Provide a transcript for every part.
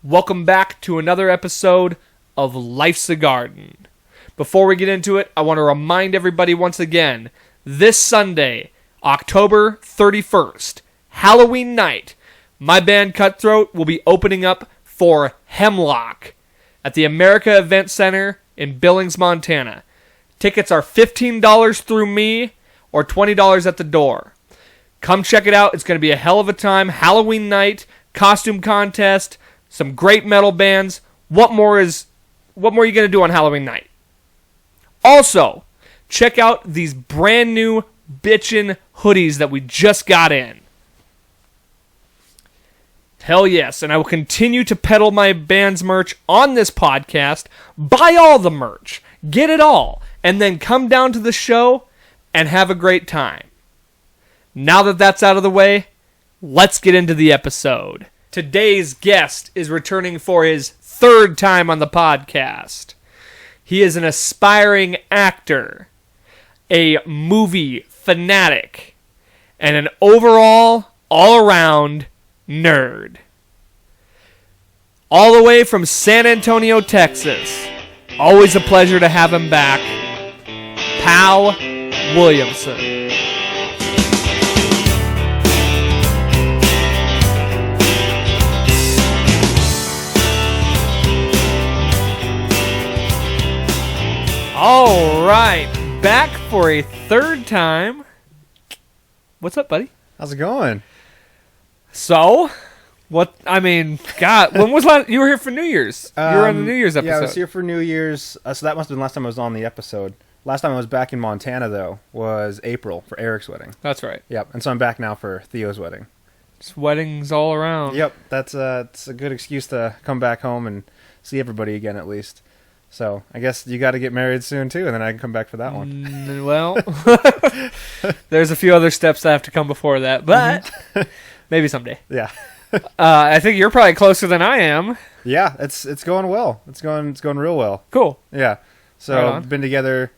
Welcome back to another episode of Life's a Garden. Before we get into it, I want to remind everybody once again, this Sunday, October 31st, Halloween night, my band Cutthroat will be opening up for Hemlock at the America Event Center in Billings, Montana. Tickets are $15 through me or $20 at the door. Come check it out. It's going to be a hell of a time. Halloween night, costume contest, some great metal bands. What more are you going to do on Halloween night? Also, check out these brand new bitchin' hoodies that we just got in. Hell yes, and I will continue to peddle my band's merch on this podcast. Buy all the merch. Get it all. And then come down to the show and have a great time. Now that that's out of the way, let's get into the episode. Today's guest is returning for his third time on the podcast. He is an aspiring actor, a movie fanatic, and an overall, all-around nerd. All the way from San Antonio, Texas. Always a pleasure to have him back. Pow Williamson. All right, back for a third time. What's up, buddy? How's it going? So, God, when was last? You were here for New Year's. You were on the New Year's episode. Yeah, I was here for New Year's. So that must have been the last time I was on the episode. Last time I was back in Montana, though, was April for Eric's wedding. That's right. Yep, and so I'm back now for Theo's wedding. It's weddings all around. Yep, it's a good excuse to come back home and see everybody again, at least. So I guess you got to get married soon, too, and then I can come back for that one. Well, there's a few other steps that have to come before that, but maybe someday. Yeah. I think you're probably closer than I am. Yeah, it's going well. It's going real well. Cool. Yeah. So right been together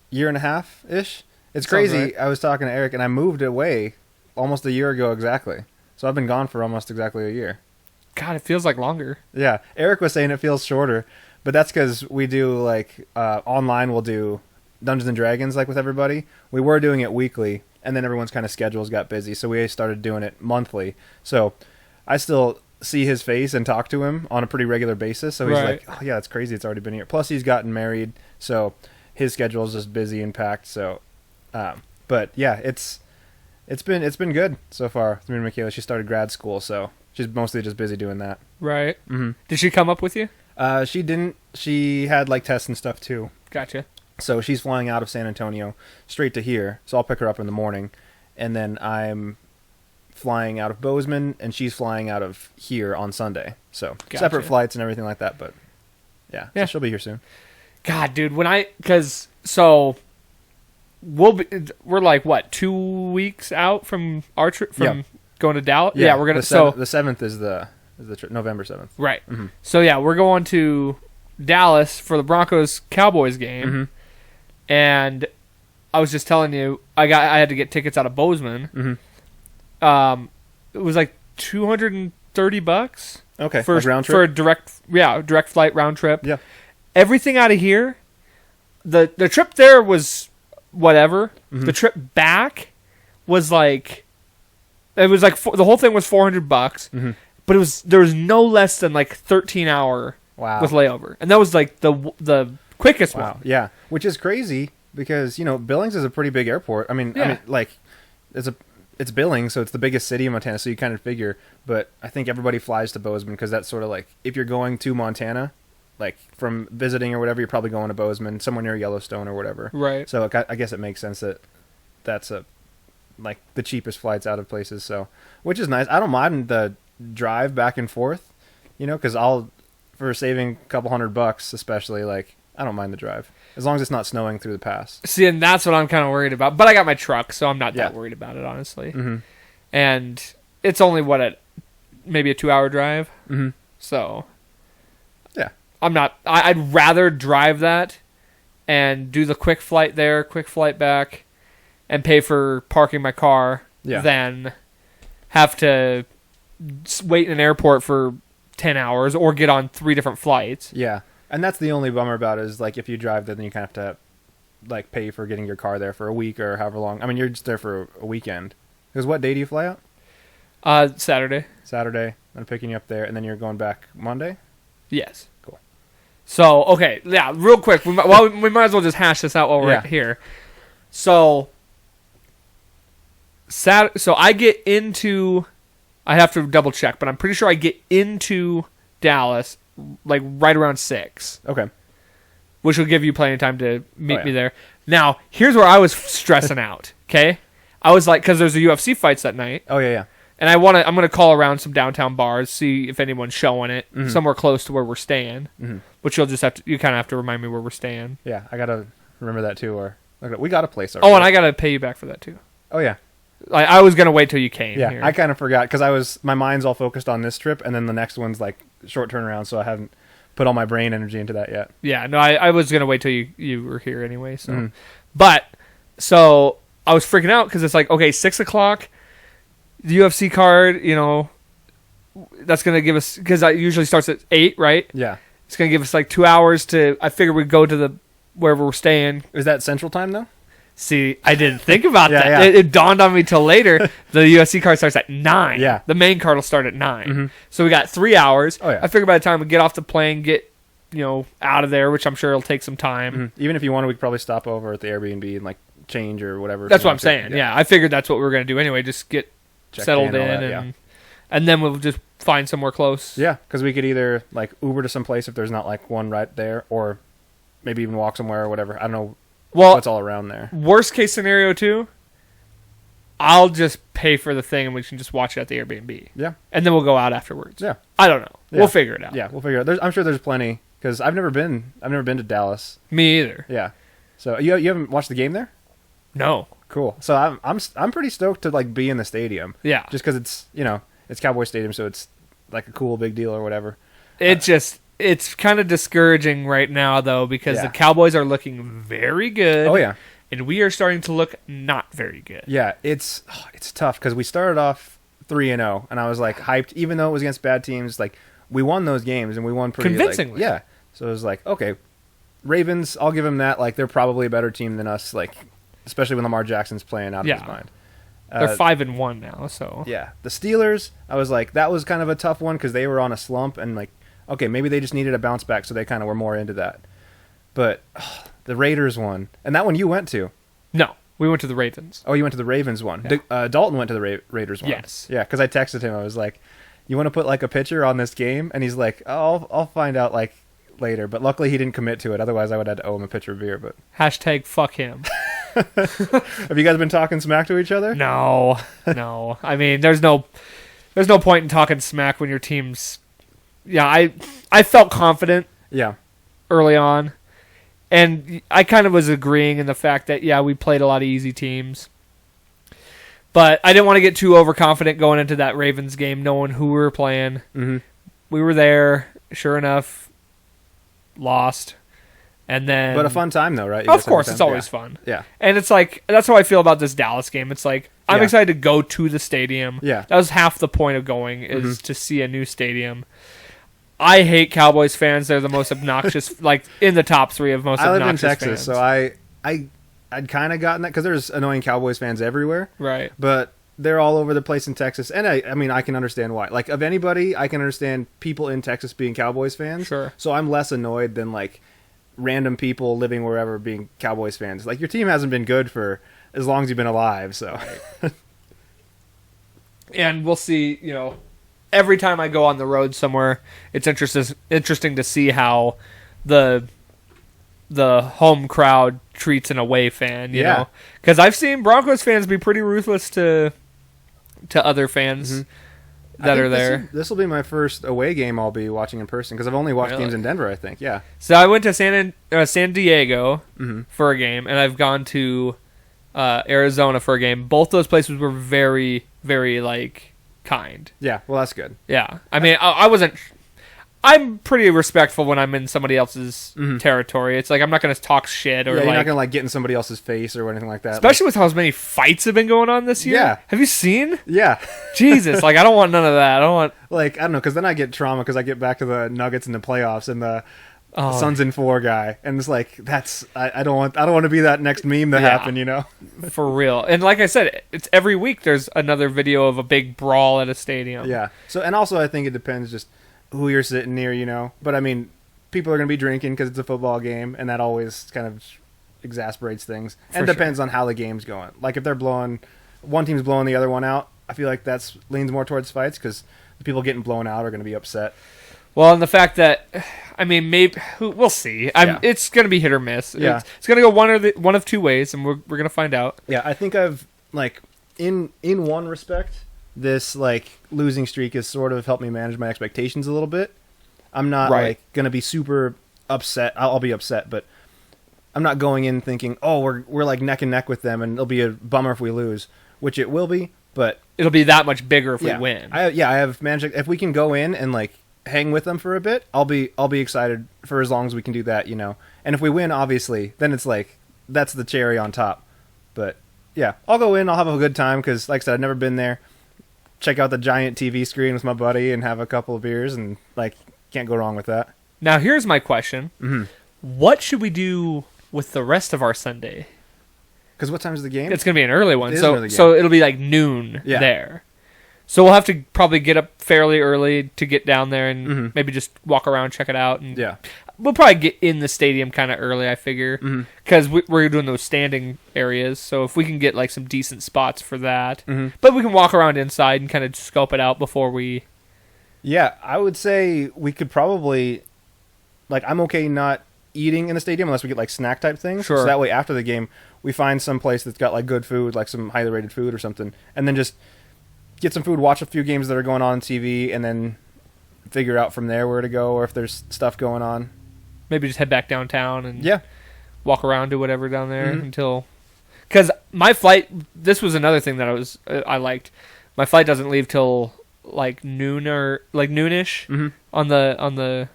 year and a half ish. It's Sounds crazy. right. I was talking to Eric, and I moved away almost a year ago exactly. So I've been gone for almost exactly a year. God, it feels like longer. Yeah. Eric was saying it feels shorter, but that's because we do online. We'll do Dungeons and Dragons with everybody. We were doing it weekly, and then everyone's kind of schedules got busy, so we started doing it monthly. So I still see his face and talk to him on a pretty regular basis. So he's like, "Oh yeah, it's crazy. It's already been here." Plus, he's gotten married, so his schedule is just busy and packed. So, but yeah, it's been good so far. Me and Michaela, she started grad school, so she's mostly just busy doing that. Right. Mm-hmm. Did she come up with you? She didn't. She had tests and stuff too. Gotcha. So she's flying out of San Antonio straight to here. So I'll pick her up in the morning, and then I'm flying out of Bozeman, and she's flying out of here on Sunday. So Gotcha. Separate flights and everything like that. But yeah, so she'll be here soon. God, dude, we're like what, 2 weeks out from our trip from going to Dallas. Yeah, we're gonna. The 7th is the trip, November 7th. Right. Mm-hmm. So yeah, we're going to Dallas for the Broncos Cowboys game, mm-hmm. and I was just telling you, I had to get tickets out of Bozeman. Mm-hmm. It was like $230. Okay. For round trip? for a direct flight round trip. Yeah. Everything out of here, the trip there was whatever. Mm-hmm. The trip back was the whole thing was $400. Mm-hmm. But there was no less than 13 hour Wow. with layover, and that was the quickest one. Yeah, which is crazy because Billings is a pretty big airport. It's Billings, so it's the biggest city in Montana. So you kind of figure, but I think everybody flies to Bozeman because that's sort of if you're going to Montana, from visiting or whatever, you're probably going to Bozeman, somewhere near Yellowstone or whatever. Right. So I guess it makes sense that that's the cheapest flights out of places. So, which is nice. I don't mind the drive back and forth, because for saving a couple $100, especially, I don't mind the drive as long as it's not snowing through the pass. See, and that's what I'm kind of worried about. But I got my truck, so I'm not that worried about it, honestly. Mm-hmm. And it's only maybe a 2-hour drive. Mm-hmm. So yeah, I'm not. I'd rather drive that and do the quick flight there, quick flight back, and pay for parking my car than have to wait in an airport for 10 hours or get on 3 different flights. Yeah. And that's the only bummer about it is, like, if you drive there, then you kind of have to, like, pay for getting your car there for a week or however long. I mean, you're just there for a weekend. Because what day do you fly out? Saturday. Saturday. I'm picking you up there, and then you're going back Monday? Yes. Cool. So, okay, yeah, real quick. We might as well just hash this out while we're here. So, I get into... I have to double check, but I'm pretty sure I get into Dallas like right around 6. Okay. Which will give you plenty of time to meet me there. Now, here's where I was stressing out, okay? I was like, because there's a UFC fights that night. Oh, yeah. And I'm going to call around some downtown bars, see if anyone's showing it, somewhere close to where we're staying, which you kind of have to remind me where we're staying. Yeah, I got to remember that too. Or we got a place already. Oh, and I got to pay you back for that too. Oh, yeah. I was going to wait till you came. Yeah, here. I kind of forgot because my mind's all focused on this trip, and then the next one's like short turnaround, so I haven't put all my brain energy into that yet. Yeah, no, I was going to wait till you were here anyway. So, But, so I was freaking out because it's like, okay, 6 o'clock, the UFC card, that's going to give us, because it usually starts at 8, right? Yeah. It's going to give us like 2 hours I figured we'd go to wherever we're staying. Is that Central Time though? See, I didn't think about that. Yeah. It dawned on me till later. The UFC card starts at 9. Yeah. The main card will start at 9. So we got 3 hours. Oh, yeah. I figured by the time we get off the plane, get out of there, which I'm sure it'll take some time. Even if you want to, we could probably stop over at the Airbnb and like change or whatever. That's what I'm saying. Yeah, I figured that's what we were going to do anyway. Just get settled in and then we'll just find somewhere close. Yeah, because we could either like Uber to some place if there's not like one right there, or maybe even walk somewhere or whatever. I don't know. Well, what's all around there. Worst case scenario too, I'll just pay for the thing and we can just watch it at the Airbnb. Yeah. And then we'll go out afterwards. Yeah. I don't know. Yeah. We'll figure it out. Yeah, we'll figure it out. I'm sure there's plenty because I've never been to Dallas. Me either. Yeah. So you haven't watched the game there? No. Cool. So I'm pretty stoked to like be in the stadium. Yeah. Just because it's Cowboy Stadium, so it's like a cool big deal or whatever. It's kind of discouraging right now, though, because the Cowboys are looking very good. Oh, yeah. And we are starting to look not very good. Yeah, it's tough because we started off 3-0, and I was like hyped, even though it was against bad teams. Like, we won those games, and we won pretty convincingly. Like, yeah. So it was like, okay, Ravens, I'll give them that. Like, they're probably a better team than us, like, especially when Lamar Jackson's playing out of his mind. They're 5-1 now, so. Yeah. The Steelers, I was like, that was kind of a tough one because they were on a slump, and like, okay, maybe they just needed a bounce back, so they kind of were more into that. But the Raiders one, and that one you went to. No, we went to the Ravens. Oh, you went to the Ravens one. Yeah. Dalton went to the Raiders one. Yes. Yeah, because I texted him. I was like, you want to put like a picture on this game? And he's like, oh, I'll find out like later. But luckily he didn't commit to it. Otherwise I would have had to owe him a pitcher of beer. But #, fuck him. Have you guys been talking smack to each other? No. I mean, there's no point in talking smack when your team's... Yeah, I felt confident. Yeah. Early on. And I kind of was agreeing in the fact that, yeah, we played a lot of easy teams. But I didn't want to get too overconfident going into that Ravens game, knowing who we were playing. Mm-hmm. We were there. Sure enough, lost. And then... But a fun time, though, right? Of course, it's always fun. Yeah. And it's like, that's how I feel about this Dallas game. It's like, I'm excited to go to the stadium. Yeah. That was half the point of going, is to see a new stadium. I hate Cowboys fans. They're the most obnoxious, like in the top 3 of most obnoxious fans. I live in Texas, so I'd kind of gotten that because there's annoying Cowboys fans everywhere. Right. But they're all over the place in Texas. And I mean, I can understand why. Like, of anybody, I can understand people in Texas being Cowboys fans. Sure. So I'm less annoyed than, like, random people living wherever being Cowboys fans. Like, your team hasn't been good for as long as you've been alive, so. And we'll see, every time I go on the road somewhere, it's interesting to see how the home crowd treats an away fan, you know? Because I've seen Broncos fans be pretty ruthless to other fans that are there. This will be my first away game I'll be watching in person because I've only watched games in Denver, I think. Yeah. So I went to San Diego for a game, and I've gone to Arizona for a game. Both those places were very, very, like, kind. Yeah, well, that's good. Yeah. I mean, I wasn't... I'm pretty respectful when I'm in somebody else's territory. It's like I'm not going to talk shit or you're like, not gonna like get in somebody else's face or anything like that. especially with how many fights have been going on this year. Yeah. Have you seen? Yeah. Jesus, like I don't want none of that. I don't want. Like I don't know, because then I get trauma because I get back to the Nuggets in the playoffs and the Oh, Suns in 4 guy, and it's like I don't want to be that next meme that happened, you know. for real. And like I said, it's every week there's another video of a big brawl at a stadium. Yeah. So and also I think it depends just who you're sitting near, you know. But I mean, people are going to be drinking because it's a football game, and that always kind of exasperates things. And For depends on how the game's going. Like if they're blowing, one team's blowing the other one out, I feel like that's leans more towards fights because the people getting blown out are going to be upset. Well, and the fact that, I mean, maybe we'll see. Yeah. It's going to be hit or miss. Yeah. It's going to go one of two ways, and we're going to find out. Yeah, I think I've like in one respect, this like losing streak has sort of helped me manage my expectations a little bit. I'm not like going to be super upset. I'll be upset, but I'm not going in thinking, "Oh, we're like neck and neck with them and it'll be a bummer if we lose," which it will be, but It'll be that much bigger if we win. I have managed if we can go in and like hang with them for a bit, I'll be excited for as long as we can do that, you know. And if we win, obviously, then it's like that's the cherry on top. But yeah, I'll go in. I'll have a good time because, like I said, I've never been there. Check out the giant TV screen with my buddy and have a couple of beers, and like can't go wrong with that. Now, here's my question: What should we do with the rest of our Sunday? Because what time is the game? It's going to be an early one, It is an early game. so it'll be like noon there. So we'll have to probably get up fairly early to get down there and maybe just walk around, check it out. And Yeah. we'll probably get in the stadium kind of early, I figure, because we're doing those standing areas. So if we can get like some decent spots for that, but we can walk around inside and kind of scope it out before we. Yeah, I would say we could probably, like, I'm okay not eating in the stadium unless we get like snack type things. Sure. So that way after the game we find some place that's got like good food, like some highly rated food or something, and then just get some food, watch a few games that are going on TV, and then figure out from there where to go or if there's stuff going on. Maybe just head back downtown and Yeah. walk around, do whatever down there until. Because my flight, this was another thing that I liked. My flight doesn't leave till like noon or like noonish on the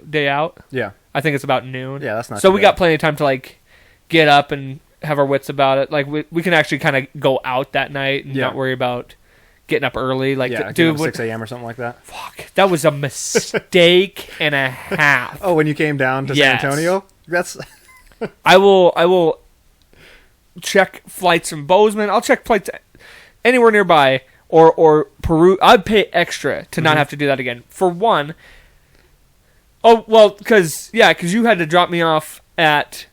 day out. Yeah. I think it's about noon. Yeah, that's not so too we bad. got plenty of time to like get up and have our wits about it. Like we can actually kind of go out that night and not worry about getting up early. Like Yeah, dude, 6 a.m. or something like that. fuck, that was a mistake and a half. Oh, when you came down to Yes. San Antonio? That's I will check flights from Bozeman. I'll check flights anywhere nearby or Peru. I'd pay extra to not have to do that again. For one, oh well, because you had to drop me off at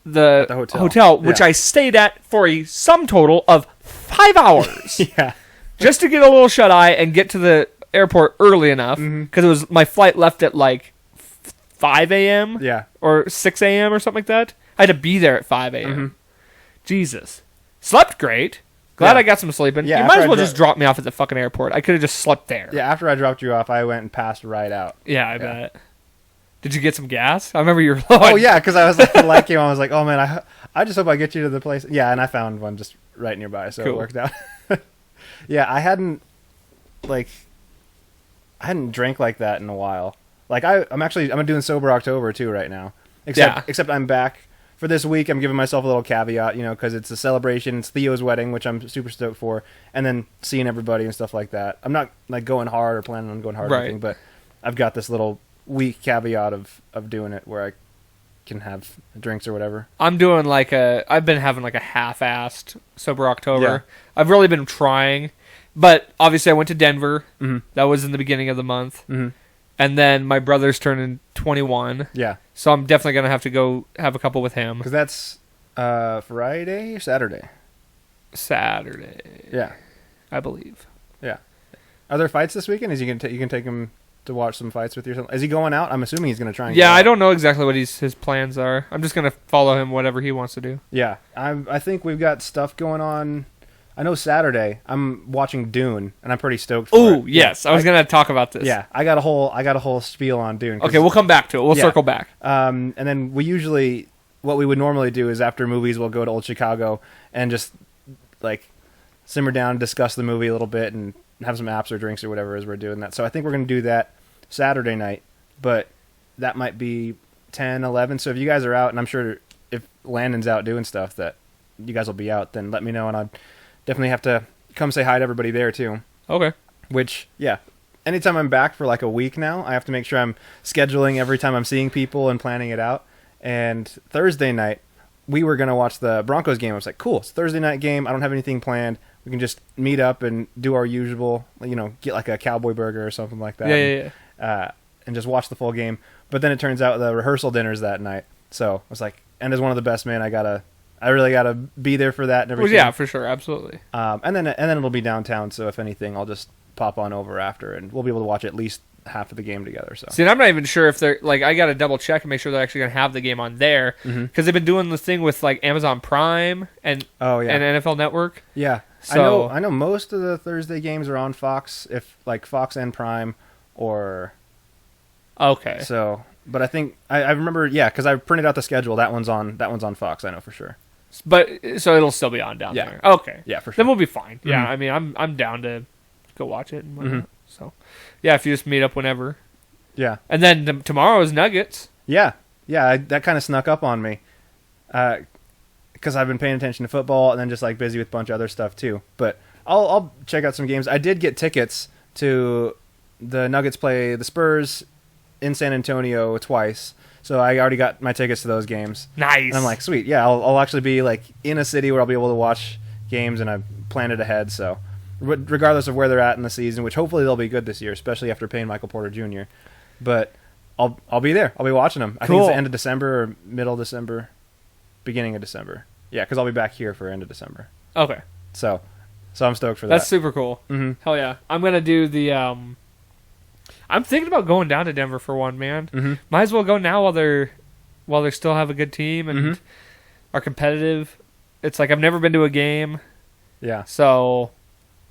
the hotel, which I stayed at for a sum total of 5 hours. yeah. Just to get a little shut eye and get to the airport early enough because it was my flight left at like 5 a.m. Yeah. or 6 a.m. or something like that. I had to be there at 5 a.m. Jesus. Slept great. Glad I got some sleep in. Yeah, you might as after well I just drop me off at the fucking airport. I could have just slept there. Yeah, after I dropped you off, I went and passed right out. Yeah, I bet. Did you get some gas? I remember you were Oh, yeah, because I was like, the light came on. I was like, oh, man, I just hope I get you to the place. Yeah, and I found one just right nearby, so it worked out. Yeah, I hadn't drank like that in a while. Like, I'm doing Sober October, too, right now. Except I'm back. For this week, I'm giving myself a little caveat, because it's a celebration. It's Theo's wedding, which I'm super stoked for, and then seeing everybody and stuff like that. I'm not like going hard or planning on going hard or anything, but I've got this little week caveat of doing it where I can have drinks or whatever. I'm doing I've been having like a half-assed Sober October. Yeah. I've really been trying, but obviously I went to Denver. That was in the beginning of the month. And then my brother's turning 21. Yeah. So I'm definitely going to have to go have a couple with him. Because that's Friday or Saturday? Saturday. Yeah. I believe. Yeah. Are there fights this weekend? You can take him to watch some fights with you? Is he going out? I'm assuming he's going to try and I don't know exactly what his plans are. I'm just going to follow him, whatever he wants to do. Yeah. I think we've got stuff going on. I know Saturday I'm watching Dune, and I'm pretty stoked for it. Oh, yes. I was going to talk about this. Yeah. I got a whole spiel on Dune. Okay, we'll come back to it. We'll circle back. And then what we would normally do is after movies, we'll go to Old Chicago and just like simmer down, discuss the movie a little bit, and have some apps or drinks or whatever as we're doing that. So I think we're going to do that. Saturday night, but that might be 10, 11. So if you guys are out, and I'm sure if Landon's out doing stuff that you guys will be out, then let me know, and I'd definitely have to come say hi to everybody there too. Okay. Which, yeah, anytime I'm back for like a week now, I have to make sure I'm scheduling every time I'm seeing people and planning it out. And Thursday night, we were going to watch the Broncos game. I was like, cool, it's a Thursday night game. I don't have anything planned. We can just meet up and do our usual, get like a cowboy burger or something like that. Yeah. And just watch the full game. But then it turns out the rehearsal dinner's that night. So I was like, and as one of the best men, I really gotta be there for that and everything. Well, yeah, for sure, absolutely. And then it'll be downtown. So if anything, I'll just pop on over after, and we'll be able to watch at least half of the game together. So see, and I'm not even sure if they're like, I gotta double check and make sure they're actually gonna have the game on there, because they've been doing this thing with like Amazon Prime and NFL Network. Yeah, so I know most of the Thursday games are on Fox, if like Fox and Prime, or okay. So, but I think I remember, because I printed out the schedule. That one's on Fox. I know for sure. But so it'll still be on down there. Okay. Yeah, for sure. Then we'll be fine. Mm-hmm. Yeah, I mean, I'm down to go watch it and whatnot. So, yeah, if you just meet up whenever. Yeah. And then tomorrow is Nuggets. Yeah. That kind of snuck up on me, because I've been paying attention to football and then just like busy with a bunch of other stuff too. But I'll check out some games. I did get tickets to the Nuggets play the Spurs in San Antonio twice. So I already got my tickets to those games. Nice. And I'm like, sweet. Yeah, I'll actually be like in a city where I'll be able to watch games, and I've planned it ahead. So regardless of where they're at in the season, which hopefully they'll be good this year, especially after paying Michael Porter Jr. But I'll be there. I'll be watching them. I think it's the end of December or middle of December, beginning of December. Yeah, because I'll be back here for end of December. Okay. So I'm stoked for that. That's super cool. Mm-hmm. Hell yeah. I'm going to do the... I'm thinking about going down to Denver for one, man. Mm-hmm. Might as well go now while they still have a good team and are competitive. It's like I've never been to a game. Yeah. So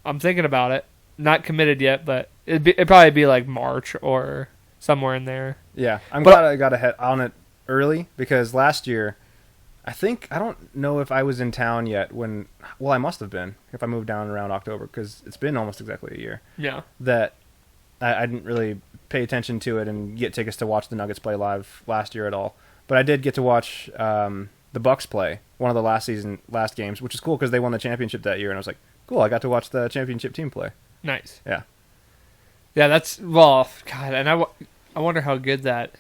I'm thinking about it. Not committed yet, but it'd probably be like March or somewhere in there. Yeah. I'm glad I got ahead on it early, because last year, I don't know if I was in town yet when... Well, I must have been if I moved down around October, because it's been almost exactly a year. Yeah. That I didn't really pay attention to it and get tickets to watch the Nuggets play live last year at all. But I did get to watch the Bucks play one of the last games, which is cool because they won the championship that year. And I was like, cool, I got to watch the championship team play. Nice. Yeah. Yeah, that's... Well, God, and I wonder how good that...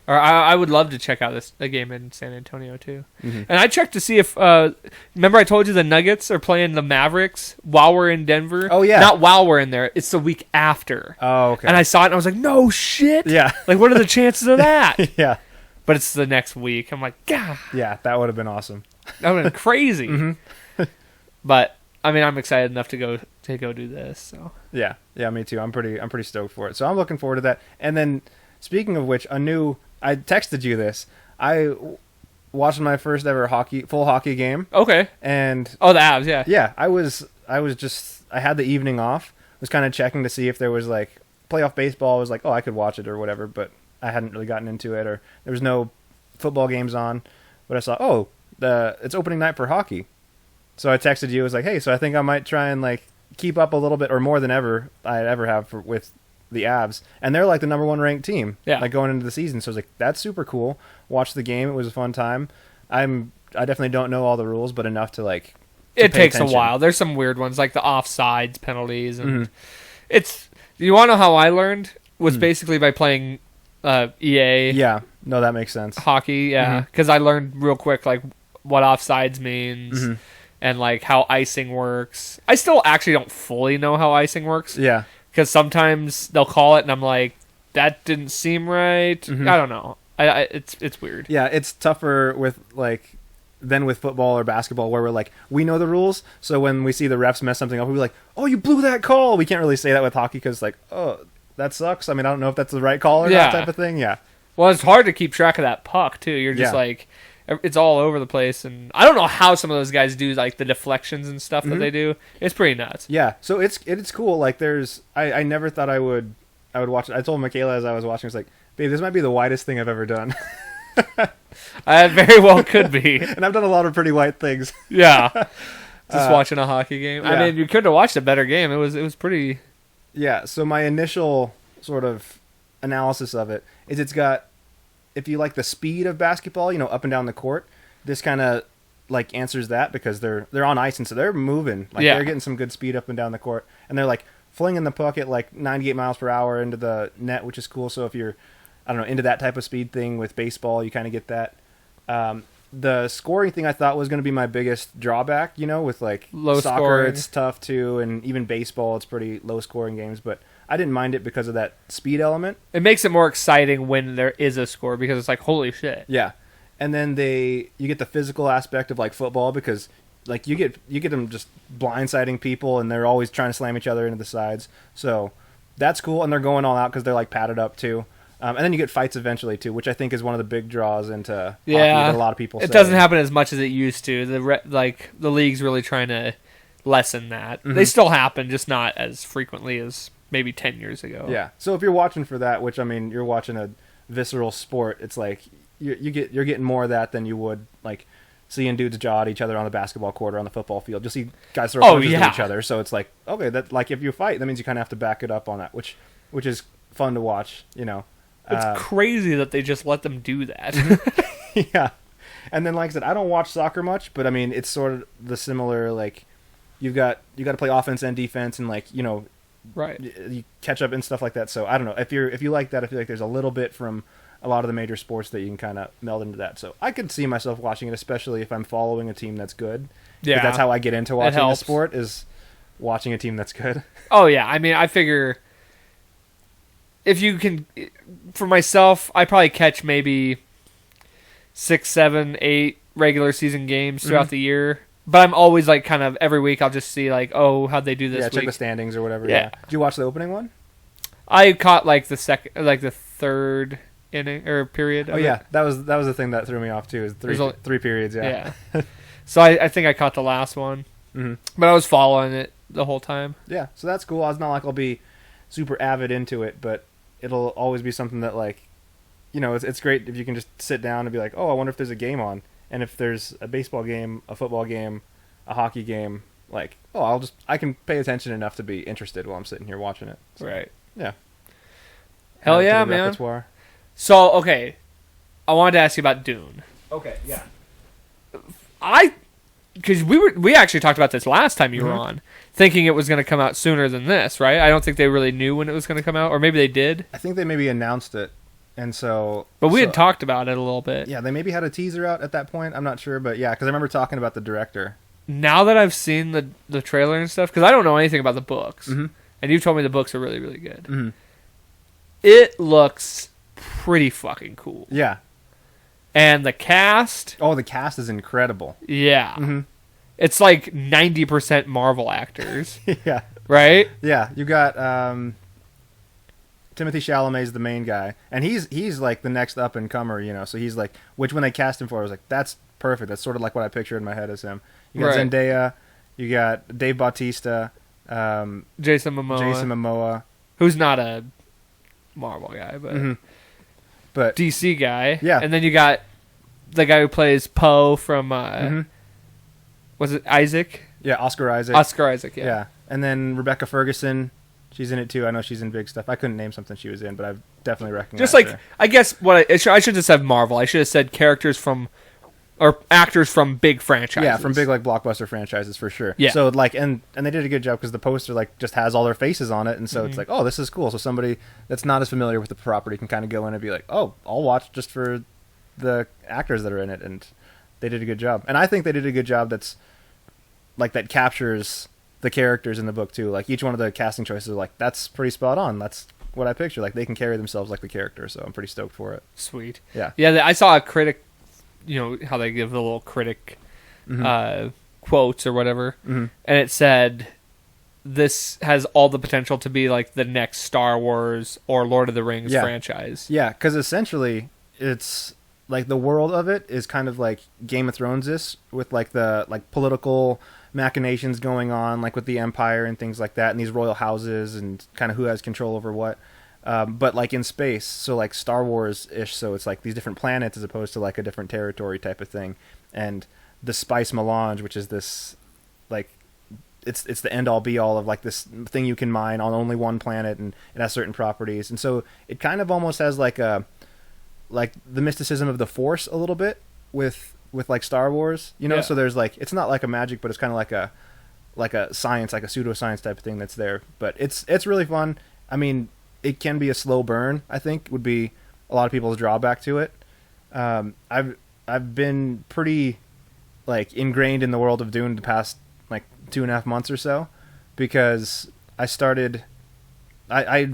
Or I would love to check out a game in San Antonio, too. Mm-hmm. And I checked to see if... remember I told you the Nuggets are playing the Mavericks while we're in Denver? Oh, yeah. Not while we're in there. It's the week after. Oh, okay. And I saw it and I was like, no shit! Yeah. Like, what are the chances of that? Yeah. But it's the next week. I'm like, God. Yeah, that would have been awesome. That would have been crazy. Mm-hmm. But, I mean, I'm excited enough to go do this, so... Yeah, me too. I'm pretty stoked for it. So I'm looking forward to that. And then, speaking of which, I texted you this. I watched my first ever full hockey game. The Okay. Avs, yeah. Yeah, I had the evening off. Was kind of checking to see if there was like playoff baseball. I was like, oh, I could watch it or whatever, but I hadn't really gotten into it, or there was no football games on. But I saw, it's opening night for hockey. So I texted you. I was like, hey, so I think I might try and like keep up a little bit, or more than I ever have with the Avs, and they're like the number one ranked team, like going into the season. So I was like, that's super cool. Watched the game. It was a fun time. I definitely don't know all the rules, but enough to like. It takes a while. There's some weird ones like the offsides penalties, and it's. You want to know how I learned? Was basically by playing EA. Yeah, no, that makes sense. Hockey, yeah, because I learned real quick like what offsides means. And like how icing works. I still actually don't fully know how icing works. Yeah. Because sometimes they'll call it and I'm like, that didn't seem right. I don't know. It's weird. Yeah, it's tougher with than with football or basketball, where we're like, we know the rules. So when we see the refs mess something up, we'll be like, oh, you blew that call. We can't really say that with hockey because like, oh, that sucks. I mean, I don't know if that's the right call or not, type of thing. Yeah. Well, it's hard to keep track of that puck too. You're just like, it's all over the place, and I don't know how some of those guys do like the deflections and stuff that they do. It's pretty nuts. Yeah, so it's cool. Like I never thought I would watch it. I told Michaela as I was watching, I was like, babe, this might be the whitest thing I've ever done. I very well could be. And I've done a lot of pretty white things. Yeah. Just watching a hockey game. Yeah. I mean, you could have watched a better game. It was pretty. Yeah, so my initial sort of analysis of it is it's got, if you like the speed of basketball, up and down the court, this kind of like answers that because they're on ice and so they're moving, like they're getting some good speed up and down the court, and they're like flinging the puck at like 98 miles per hour into the net, which is cool. So if you're, I don't know, into that type of speed thing with baseball, you kind of get that. The scoring thing I thought was going to be my biggest drawback, with like low soccer, scoring. It's tough too, and even baseball, it's pretty low scoring games, but I didn't mind it because of that speed element. It makes it more exciting when there is a score because it's like, holy shit. Yeah. And then you get the physical aspect of like football because like you get them just blindsiding people and they're always trying to slam each other into the sides. So that's cool, and they're going all out because they're like padded up too. And then you get fights eventually too, which I think is one of the big draws into hockey that a lot of people say. It doesn't happen as much as it used to. The league's really trying to lessen that. Mm-hmm. They still happen, just not as frequently as maybe 10 years ago. Yeah. So if you're watching for that, which I mean, you're watching a visceral sport, it's like you're getting more of that than you would like seeing dudes jaw at each other on the basketball court or on the football field. Just see guys throw punches at each other. So it's like, okay, that like if you fight, that means you kind of have to back it up on that, which is fun to watch. It's crazy that they just let them do that. Yeah. And then, like I said, I don't watch soccer much, but I mean, it's sort of the similar, like, you got to play offense and defense and, like, right. You catch up and stuff like that. So I don't know. If you like that, I feel like there's a little bit from a lot of the major sports that you can kind of meld into that. So I could see myself watching it, especially if I'm following a team that's good. Yeah. That's how I get into watching a sport, is watching a team that's good. Oh, yeah. I mean, I figure if you can, for myself, I probably catch maybe 6, 7, 8 regular season games throughout the year. But I'm always like kind of every week I'll just see like, oh, how'd they do this week? Check the standings or whatever. Yeah. Did you watch the opening one? I caught like the third inning or period. Oh yeah, that was the thing that threw me off too. Is three periods. Yeah. So I think I caught the last one, but I was following it the whole time. Yeah, so that's cool. It's not like I'll be super avid into it, but it'll always be something that like, it's great if you can just sit down and be like, oh, I wonder if there's a game on. And if there's a baseball game, a football game, a hockey game, like, oh, I can pay attention enough to be interested while I'm sitting here watching it. So, right. Yeah. Hell yeah, man. Repertoire. So, okay. I wanted to ask you about Dune. Okay, yeah. Because we actually talked about this last time you were on, thinking it was going to come out sooner than this, right? I don't think they really knew when it was going to come out, or maybe they did. I think they maybe announced it. And so, but we had talked about it a little bit. Yeah, they maybe had a teaser out at that point. I'm not sure, but yeah, because I remember talking about the director. Now that I've seen the trailer and stuff, because I don't know anything about the books, and you told me the books are really, really good. It looks pretty fucking cool. Yeah, and the cast. Oh, the cast is incredible. Yeah, it's like 90% Marvel actors. Yeah, right. Yeah, you got. Timothy Chalamet's the main guy, and he's like the next up and comer, so he's like, which when they cast him for, I was like, that's perfect. That's sort of like what I pictured in my head as him. You got Zendaya, you got Dave Bautista, Jason Momoa, who's not a Marvel guy, but DC guy. Yeah, and then you got the guy who plays Poe from was it Isaac? Yeah, Oscar Isaac. Yeah, and then Rebecca Ferguson. She's in it too. I know she's in big stuff. I couldn't name something she was in, but I've definitely recognized just like her. I guess what I should have said Marvel. I should have said characters from or actors from big franchises. Yeah, from big like blockbuster franchises for sure. Yeah. So like and they did a good job because the poster like just has all their faces on it, and so it's like, oh, this is cool. So somebody that's not as familiar with the property can kind of go in and be like, oh, I'll watch just for the actors that are in it, and they did a good job. And I think they did a good job that's like that captures the characters in the book too. Like each one of the casting choices are like, that's pretty spot on. That's what I picture. Like they can carry themselves like the character, so I'm pretty stoked for it. Sweet. Yeah. Yeah, I saw a critic, how they give the little critic quotes or whatever, and it said this has all the potential to be like the next Star Wars or Lord of the Rings franchise. Yeah, because essentially it's like the world of it is kind of like Game of Thrones with like the like political machinations going on, like with the Empire and things like that, and these royal houses and kind of who has control over what. But like in space, so like Star Wars-ish, so it's like these different planets as opposed to like a different territory type of thing. And the spice melange, which is this like it's the end all be all of like this thing you can mine on only one planet, and it has certain properties, and so it kind of almost has like the mysticism of the Force a little bit with like Star Wars, you know. Yeah. So there's like, it's not like a magic, but it's kind of like a science, like a pseudoscience type of thing that's there. But it's really fun. I mean, it can be a slow burn, I think, would be a lot of people's drawback to it. I've been pretty like ingrained in the world of Dune the past like 2.5 months or so, because I'd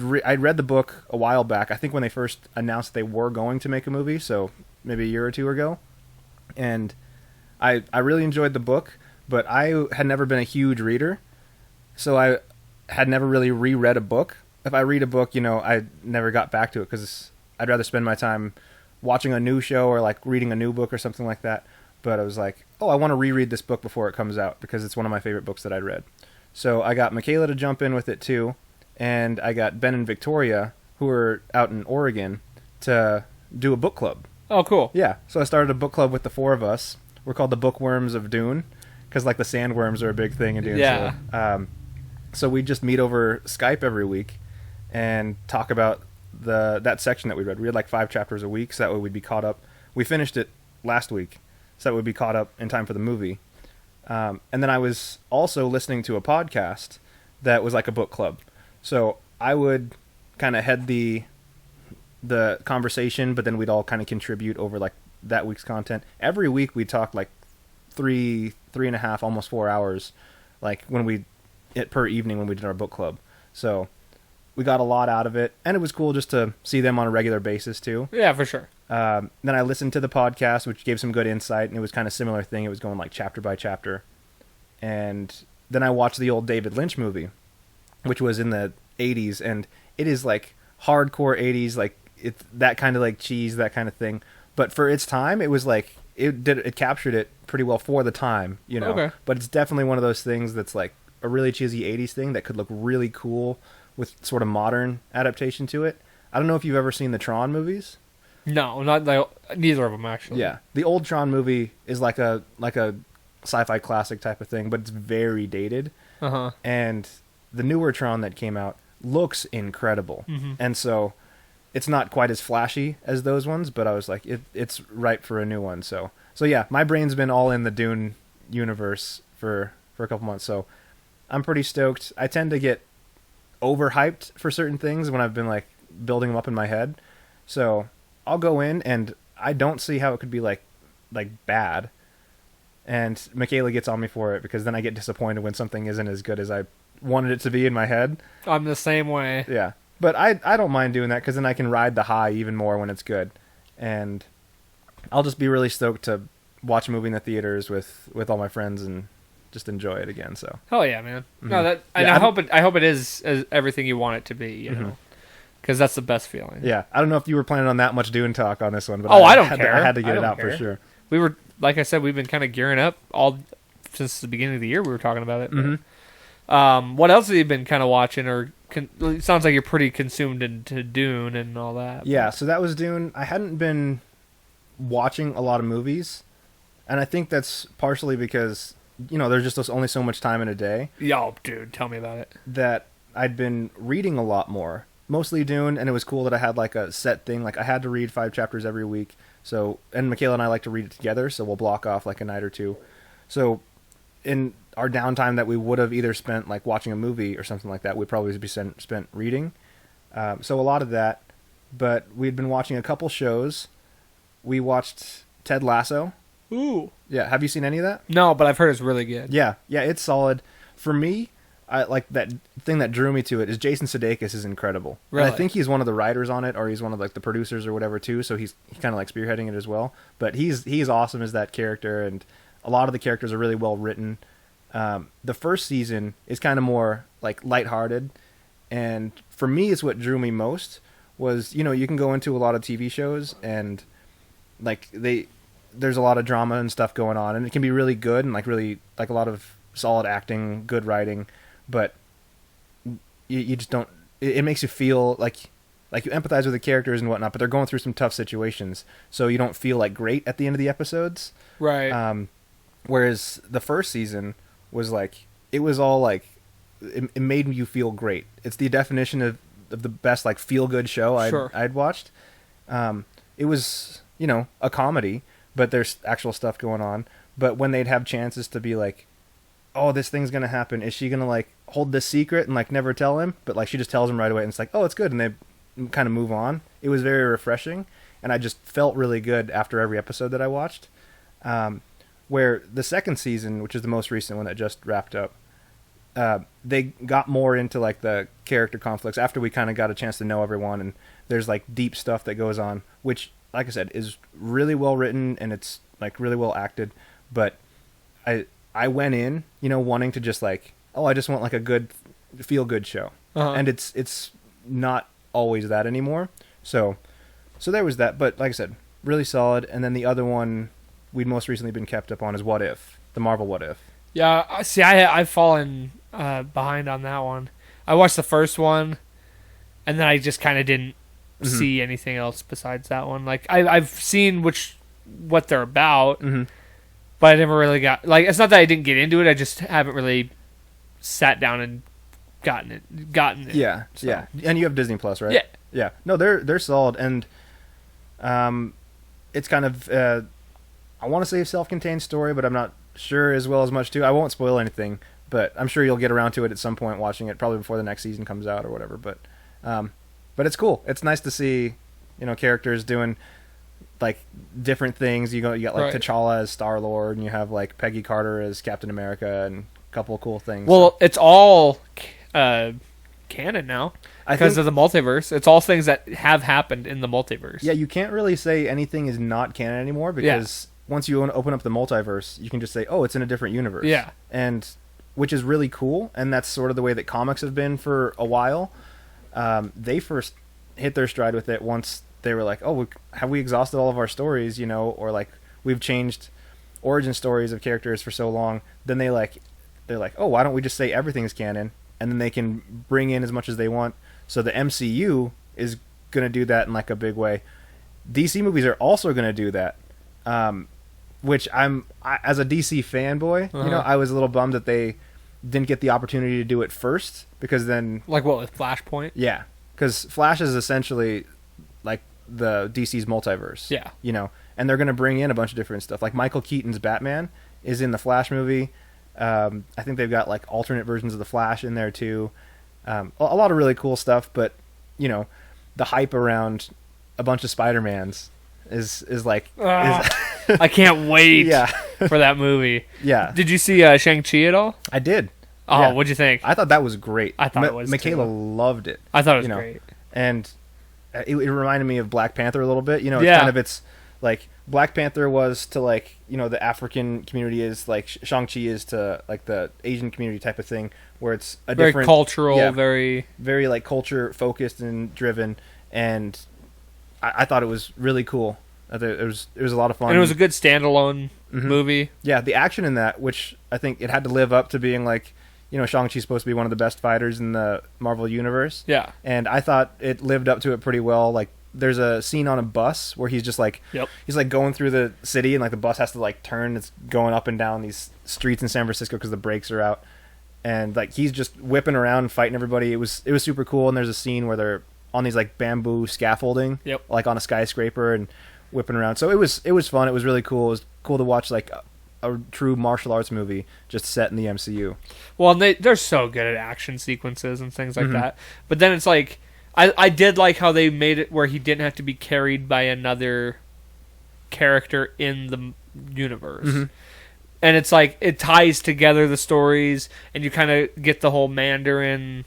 read the book a while back. I think when they first announced they were going to make a movie, so maybe a year or two ago, and I really enjoyed the book, but I had never been a huge reader, so I had never really reread a book. If I read a book, you know, I never got back to it because I'd rather spend my time watching a new show or like reading a new book or something like that. But I was like, oh, I want to reread this book before it comes out because it's one of my favorite books that I'd read. So I got Michaela to jump in with it too, and I got Ben and Victoria, who are out in Oregon, to do a book club. Oh, cool. Yeah, so I started a book club with the four of us. We're called the Bookworms of Dune, because like the sandworms are a big thing in Dune. Yeah. So we just meet over Skype every week and talk about that section that we read. We had like 5 chapters a week, so that way we'd be caught up. We finished it last week, so that we'd be caught up in time for the movie. And then I was also listening to a podcast that was like a book club. So I would kind of head the conversation, but then we'd all kind of contribute over like that week's content. Every week we'd talk like 3.5, almost 4 hours, like per evening when we did our book club. So we got a lot out of it, and it was cool just to see them on a regular basis too. Yeah, for sure. Then I listened to the podcast, which gave some good insight, and it was kind of similar thing. It was going like chapter by chapter. And then I watched the old David Lynch movie, which was in the 80s, and it is like hardcore 80s, like it's that kind of like cheese, that kind of thing. But for its time, it was like it captured it pretty well for the time, you know. Okay. But it's definitely one of those things that's like a really cheesy 80s thing that could look really cool with sort of modern adaptation to it. I don't know if you've ever seen the Tron movies. No, neither of them actually. Yeah, the old Tron movie is like a sci-fi classic type of thing, but it's very dated. Uh-huh. And the newer Tron that came out looks incredible, and so it's not quite as flashy as those ones. But I was like, it's ripe for a new one. So yeah, my brain's been all in the Dune universe for a couple months. So I'm pretty stoked. I tend to get overhyped for certain things when I've been like building them up in my head. So I'll go in and I don't see how it could be like bad. And Michaela gets on me for it because then I get disappointed when something isn't as good as I wanted it to be in my head. I'm the same way. Yeah. But I don't mind doing that because then I can ride the high even more when it's good. And I'll just be really stoked to watch a movie in the theaters with all my friends and just enjoy it again. So Hell yeah, man. Mhm. No, Yeah, I hope it is everything you want it to be, you know. Because that's the best feeling. yeah, I don't know if you were planning on that much Dune talk on this one, but I don't had care. I had to get I it don't out care. for sure. We were, like I said, we've been kind of gearing up all since the beginning of the year. We were talking about it. Mhm. What else have you been kind of watching? Or it sounds like you're pretty consumed into Dune and all that. Yeah, so that was Dune. I hadn't been watching a lot of movies, and I think that's partially because, you know, there's just only so much time in a day. Yo, dude, tell me about it. That I'd been reading a lot more. Mostly Dune, and it was cool that I had like a set thing. Like I had to read 5 chapters every week. So, and Michaela and I like to read it together, so we'll block off like a night or two. So in our downtime that we would have either spent like watching a movie or something like that, we'd probably be spent reading. So a lot of that. But we'd been watching a couple shows. We watched Ted Lasso. Ooh. Yeah, have you seen any of that? No, but I've heard it's really good. Yeah, it's solid. For me, I like that thing that drew me to it is Jason Sudeikis is incredible. Really? And I think he's one of the writers on it, or he's one of like the producers or whatever too. So he's kind of like spearheading it as well. But he's awesome as that character, and a lot of the characters are really well written. The first season is kind of more like lighthearted, and for me, it's what drew me most. Was, you know, you can go into a lot of TV shows and like there's a lot of drama and stuff going on, and it can be really good and like really like a lot of solid acting, good writing. But you just don't. It makes you feel like you empathize with the characters and whatnot, but they're going through some tough situations, so you don't feel like great at the end of the episodes. Right. Whereas the first season was like it was all like it made you feel great. It's the definition of the best like feel good show I'd watched. It was, you know, a comedy, but there's actual stuff going on. But when they'd have chances to be like, oh, this thing's gonna happen, is she gonna like hold this secret and like never tell him? But like she just tells him right away, and it's like, oh, it's good, and they kind of move on. It was very refreshing, and I just felt really good after every episode that I watched. Where the second season, which is the most recent one that just wrapped up, they got more into like the character conflicts after we kind of got a chance to know everyone, and there's like deep stuff that goes on, which, like I said, is really well written and it's like really well acted. But I went in, you know, wanting to just like, oh, I just want like a good feel good show, and it's not always that anymore. So there was that, but like I said, really solid. And then the other one we'd most recently been kept up on is What If, the Marvel What If. Yeah, see, I've fallen behind on that one. I watched the first one, and then I just kind of didn't see anything else besides that one. Like I've seen what they're about, but I never really got like. It's not that I didn't get into it. I just haven't really sat down and gotten it. Yeah, so. Yeah. And you have Disney Plus, right? Yeah, yeah. No, they're solid, and it's kind of I want to say a self-contained story, but I'm not sure as well as much too. I won't spoil anything, but I'm sure you'll get around to it at some point watching it, probably before the next season comes out or whatever. But it's cool. It's nice to see, you know, characters doing like different things. You got like T'Challa as Star-Lord, and you have like Peggy Carter as Captain America, and a couple of cool things. Well, it's all canon now because of the multiverse. It's all things that have happened in the multiverse. Yeah, you can't really say anything is not canon anymore because once you open up the multiverse, you can just say, oh, it's in a different universe. Yeah. And which is really cool, and that's sort of the way that comics have been for a while. They first hit their stride with it once they were like, oh, have we exhausted all of our stories, you know, or like we've changed origin stories of characters for so long. Then they're like, oh, why don't we just say everything's canon, and then they can bring in as much as they want. So the MCU is going to do that in like a big way. DC movies are also going to do that. Which as a DC fanboy, you know, I was a little bummed that they didn't get the opportunity to do it first, because then... Like what, with Flashpoint? Yeah, because Flash is essentially like the DC's multiverse. Yeah. You know, and they're going to bring in a bunch of different stuff. Like Michael Keaton's Batman is in the Flash movie. I think they've got like alternate versions of the Flash in there too. A lot of really cool stuff, but, you know, the hype around a bunch of Spider-Mans is like... I can't wait for that movie. Yeah. Did you see Shang-Chi at all? I did. Oh, yeah. What'd you think? I thought that was great. I thought it was Michaela loved it. I thought it was great. And it reminded me of Black Panther a little bit. You know, it's like Black Panther was to like, you know, the African community is like Shang-Chi is to like the Asian community type of thing, where it's a very different... cultural, very like culture focused and driven. And I thought it was really cool. It was a lot of fun. And it was a good standalone movie. Yeah, the action in that, which I think it had to live up to being like, you know, Shang-Chi's supposed to be one of the best fighters in the Marvel Universe. Yeah. And I thought it lived up to it pretty well. Like, there's a scene on a bus where he's just like, he's like going through the city, and like the bus has to like turn. It's going up and down these streets in San Francisco because the brakes are out. And like he's just whipping around and fighting everybody. It was super cool. And there's a scene where they're on these like bamboo scaffolding, like on a skyscraper, and whipping around. So it was fun. It was really cool. It was cool to watch like a true martial arts movie just set in the MCU. Well, and they're so good at action sequences and things like that. But then it's like I did like how they made it where he didn't have to be carried by another character in the universe. And it's like it ties together the stories, and you kind of get the whole Mandarin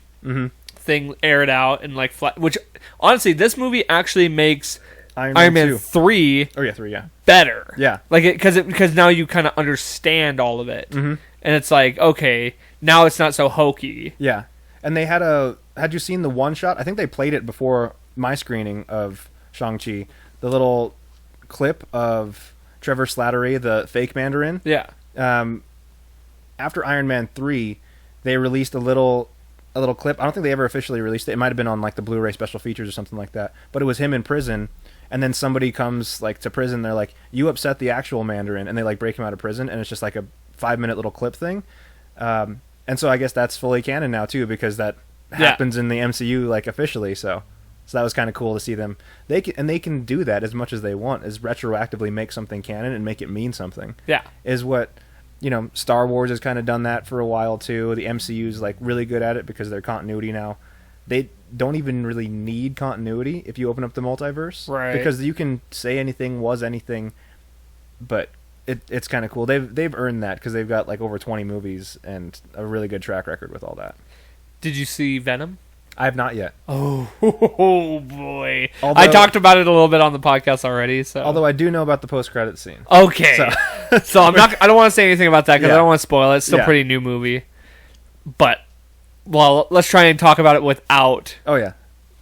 thing aired out, and like which honestly, this movie actually makes Iron Man 3 better. Yeah. Like because now you kind of understand all of it. And it's like, okay, now it's not so hokey. Yeah. And they had you seen the one shot? I think they played it before my screening of Shang-Chi. The little clip of Trevor Slattery, the fake Mandarin. Yeah. After Iron Man 3, they released a little clip. I don't think they ever officially released it. It might have been on like the Blu-ray special features or something like that. But it was him in prison. And then somebody comes like to prison. They're like, "You upset the actual Mandarin," and they like break him out of prison. And it's just like a 5-minute little clip thing. And so I guess that's fully canon now too, because that happens in the MCU like officially. So that was kind of cool to see them. They can do that as much as they want, is retroactively make something canon and make it mean something. Yeah, is what, you know, Star Wars has kind of done that for a while too. The MCU's like really good at it because they're continuity now. They don't even really need continuity if you open up the multiverse, right? Because you can say anything, was anything, but it's kind of cool. They've earned that because they've got like over 20 movies and a really good track record with all that. Did you see Venom? I have not yet. Oh boy! Although, I talked about it a little bit on the podcast already. So, although I do know about the post-credit scene. Okay, so I'm not. I don't want to say anything about that because I don't want to spoil it. It's still a pretty new movie, but well, let's try and talk about it without. Oh yeah,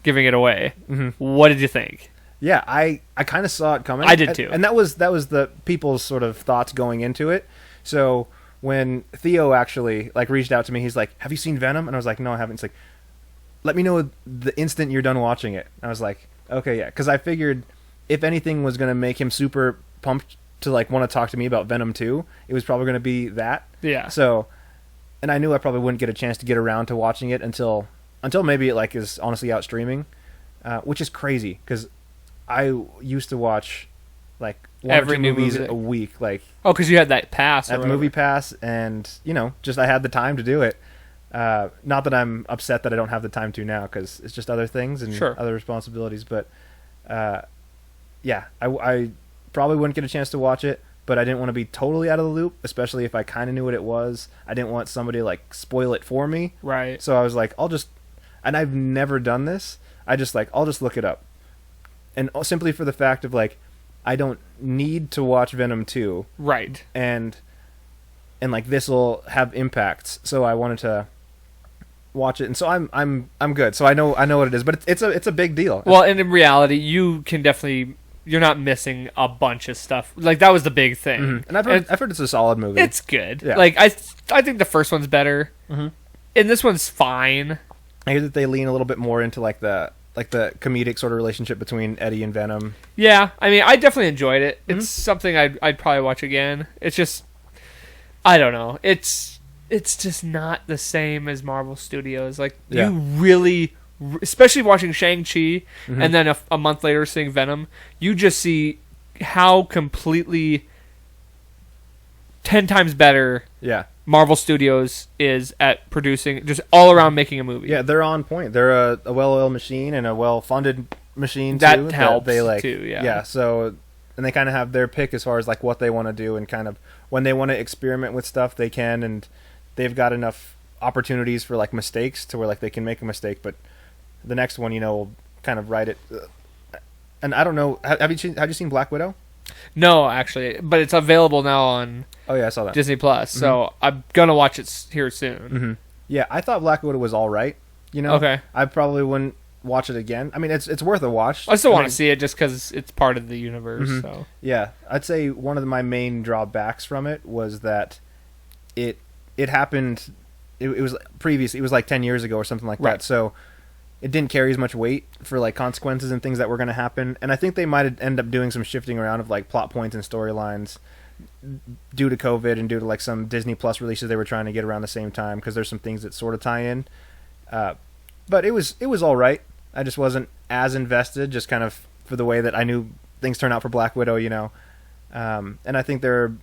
giving it away. Mm-hmm. What did you think? Yeah, I kind of saw it coming. I did too, and that was the people's sort of thoughts going into it. So when Theo actually like reached out to me, he's like, "Have you seen Venom?" And I was like, "No, I haven't." It's like, let me know the instant you're done watching it. And I was like, okay, yeah. Because I figured if anything was going to make him super pumped to like want to talk to me about Venom 2, it was probably going to be that. Yeah. So, and I knew I probably wouldn't get a chance to get around to watching it until maybe it like is honestly out streaming, which is crazy because I used to watch like one every or two new movies movie a week. Like, oh, because you had that pass. At the movie pass, and you know, just I had the time to do it. Not that I'm upset that I don't have the time to now, because it's just other things and other responsibilities. But yeah, I probably wouldn't get a chance to watch it, but I didn't want to be totally out of the loop, especially if I kind of knew what it was. I didn't want somebody to like spoil it for me. Right. So I was like, and I've never done this. I'll just look it up, and simply for the fact of like, I don't need to watch Venom 2. Right. And like this will have impacts, so I wanted to watch it, and so I'm good. So I know what it is, but it's a big deal. Well, and in reality, you can definitely, you're not missing a bunch of stuff. Like that was the big thing. Mm-hmm. And I've heard it's a solid movie. It's good. Yeah. Like I think the first one's better, and this one's fine. I hear that they lean a little bit more into like the comedic sort of relationship between Eddie and Venom. Yeah, I mean, I definitely enjoyed it. It's something I'd probably watch again. It's just, I don't know. It's just not the same as Marvel Studios. Like, you really, especially watching Shang-Chi, and then a month later seeing Venom, you just see how completely 10 times better Marvel Studios is at producing, just all around making a movie. Yeah, they're on point. They're a well-oiled machine and a well-funded machine, too. That helps, they like, too, yeah. Yeah, so, and they kind of have their pick as far as, like, what they want to do, and kind of, when they want to experiment with stuff, they can, and they've got enough opportunities for like mistakes to where like they can make a mistake, but the next one, you know, will kind of ride it. And I don't know, have you seen Black Widow? No, actually, but it's available now on I saw that Disney Plus, so I'm gonna watch it here soon. Yeah, I thought Black Widow was all right. You know, okay, I probably wouldn't watch it again. I mean, it's worth a watch. I still want to see it just because it's part of the universe. So yeah, I'd say one of my main drawbacks from it was that it happened. It was previous. It was like 10 years ago or something like that. So it didn't carry as much weight for like consequences and things that were going to happen. And I think they might end up doing some shifting around of like plot points and storylines due to COVID and due to like some Disney Plus releases they were trying to get around the same time, because there's some things that sort of tie in. But it was all right. I just wasn't as invested, just kind of for the way that I knew things turned out for Black Widow, you know. And I think they're,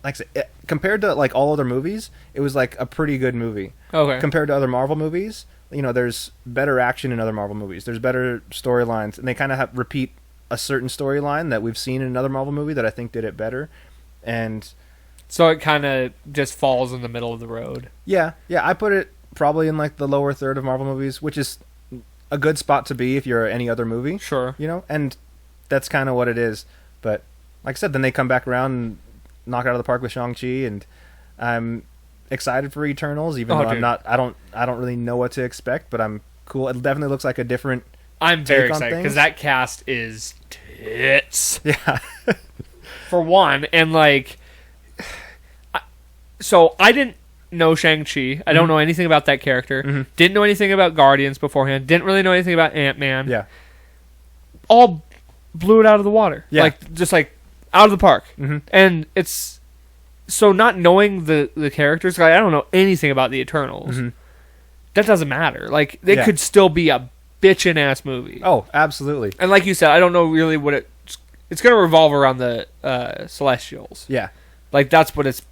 like I said, compared to like all other movies, it was like a pretty good movie. okay, Compared to other Marvel movies, you know, there's better action in other Marvel movies. There's better storylines, and they kind of repeat a certain storyline that we've seen in another Marvel movie that I think did it better. And so it kind of just falls in the middle of the road. Yeah, I put it probably in like the lower third of Marvel movies, which is a good spot to be if you're any other movie. Sure. You know, and that's kind of what it is. But like I said, then they come back around and knock it out of the park with Shang-Chi, and I'm excited for Eternals, even though I'm not. I don't really know what to expect, but I'm cool. It definitely looks like a different. I'm very excited because that cast is tits. Yeah. For one, and like, so I didn't know Shang-Chi. I don't know anything about that character. Didn't know anything about Guardians beforehand. Didn't really know anything about Ant-Man. Yeah. All blew it out of the water. Yeah. Like, just like out of the park. And it's so not knowing the characters, like, I don't know anything about the Eternals. Mm-hmm. That doesn't matter. Like, it could still be a bitchin' ass movie. Oh, absolutely. And like you said, I don't know really what it's going to revolve around the Celestials. Yeah. Like, that's what it's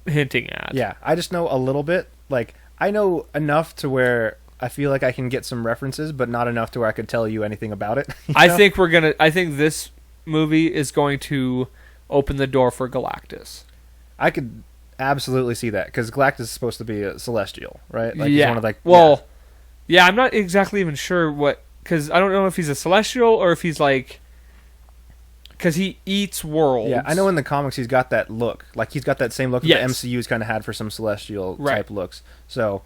hinting at. Yeah, I just know a little bit. Like, I know enough to where I feel like I can get some references, but not enough to where I could tell you anything about it. I think this movie is going to open the door for Galactus. I could absolutely see that, because Galactus is supposed to be a Celestial, right? Like, yeah. He's one of, like, yeah, I'm not exactly even sure what, because I don't know if he's a Celestial or if he's like, because he eats worlds. Yeah, I know in the comics he's got that look. Like, he's got that same look that the MCU's kind of had for some Celestial type looks. So,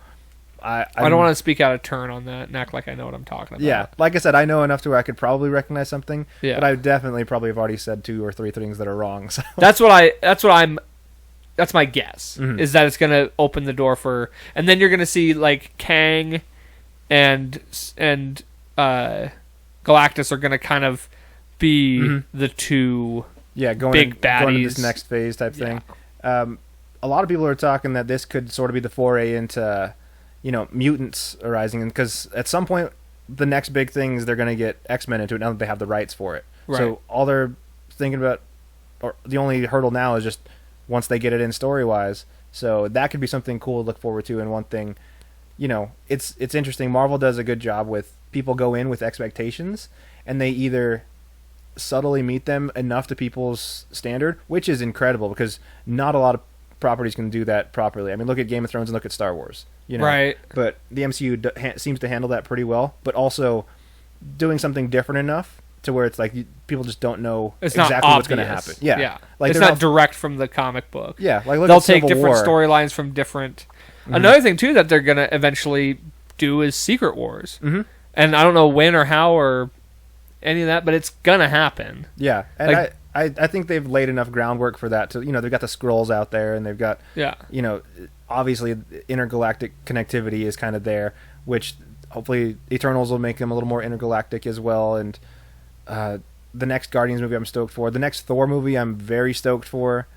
I don't want to speak out of turn on that and act like I know what I'm talking about. Yeah, like I said, I know enough to where I could probably recognize something. Yeah. But I definitely probably have already said 2 or 3 things that are wrong. So. That's my guess, is that it's going to open the door for, and then you're going to see like Kang and Galactus are going to kind of be the two big baddies. Going to this next phase type thing. A lot of people are talking that this could sort of be the foray into, mutants arising, because at some point the next big thing is they're going to get X-Men into it now that they have the rights for it. Right. So all they're thinking about, or the only hurdle now is just once they get it in story-wise. So that could be something cool to look forward to. And one thing, it's interesting. Marvel does a good job with people go in with expectations, and they either subtly meet them enough to people's standard, which is incredible because not a lot of properties can do that properly. I mean, look at Game of Thrones and look at Star Wars. Right. But the MCU seems to handle that pretty well, but also doing something different enough to where it's like people just don't know exactly what's going to happen. Yeah. Like, it's not direct from the comic book. Yeah. Like, look they'll at take Civil different War. storylines from different. Another thing too that they're going to eventually do is Secret Wars, and I don't know when or how or any of that, but it's gonna happen. Yeah, and like, I think they've laid enough groundwork for that to, they've got the Skrulls out there, and they've got obviously intergalactic connectivity is kind of there, which hopefully Eternals will make them a little more intergalactic as well. And the next Guardians movie I'm stoked for. The next Thor movie I'm very stoked for.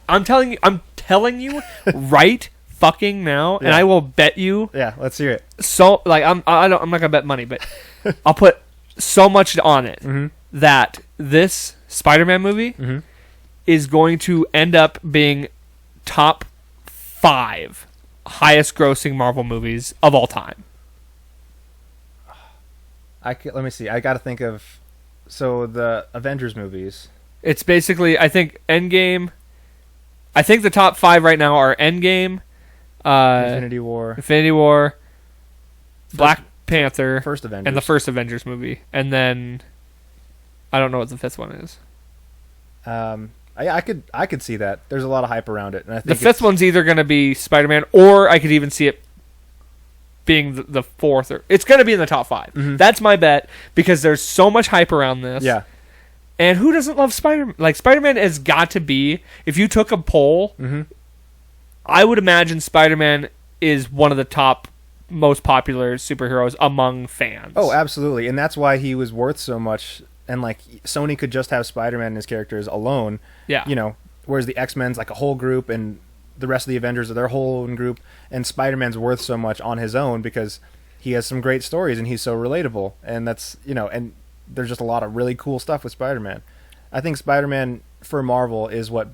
I'm telling you right fucking now, and I will bet you. Yeah, let's hear it. So like I'm not gonna bet money, but I'll put so much on it that this Spider-Man movie is going to end up being top 5 highest grossing Marvel movies of all time. Let me see. I got to think of the Avengers movies. It's basically, I think Endgame. I think the top 5 right now are Endgame, Infinity War, Black Panther, first Avengers, and the first Avengers movie, and then I don't know what the 5th one is. I could see that. There's a lot of hype around it, and I think the 5th one's either going to be Spider-Man, or I could even see it being the 4th, or it's going to be in the top 5. That's my bet because there's so much hype around this. Yeah. And who doesn't love Spider-Man? Like, Spider-Man has got to be, if you took a poll, I would imagine Spider-Man is one of the top most popular superheroes among fans. Oh, absolutely. And that's why he was worth so much. And, like, Sony could just have Spider-Man and his characters alone. Yeah. Whereas the X-Men's like a whole group, and the rest of the Avengers are their whole own group. And Spider-Man's worth so much on his own because he has some great stories and he's so relatable. And that's, and there's just a lot of really cool stuff with Spider-Man. I think Spider-Man for Marvel is what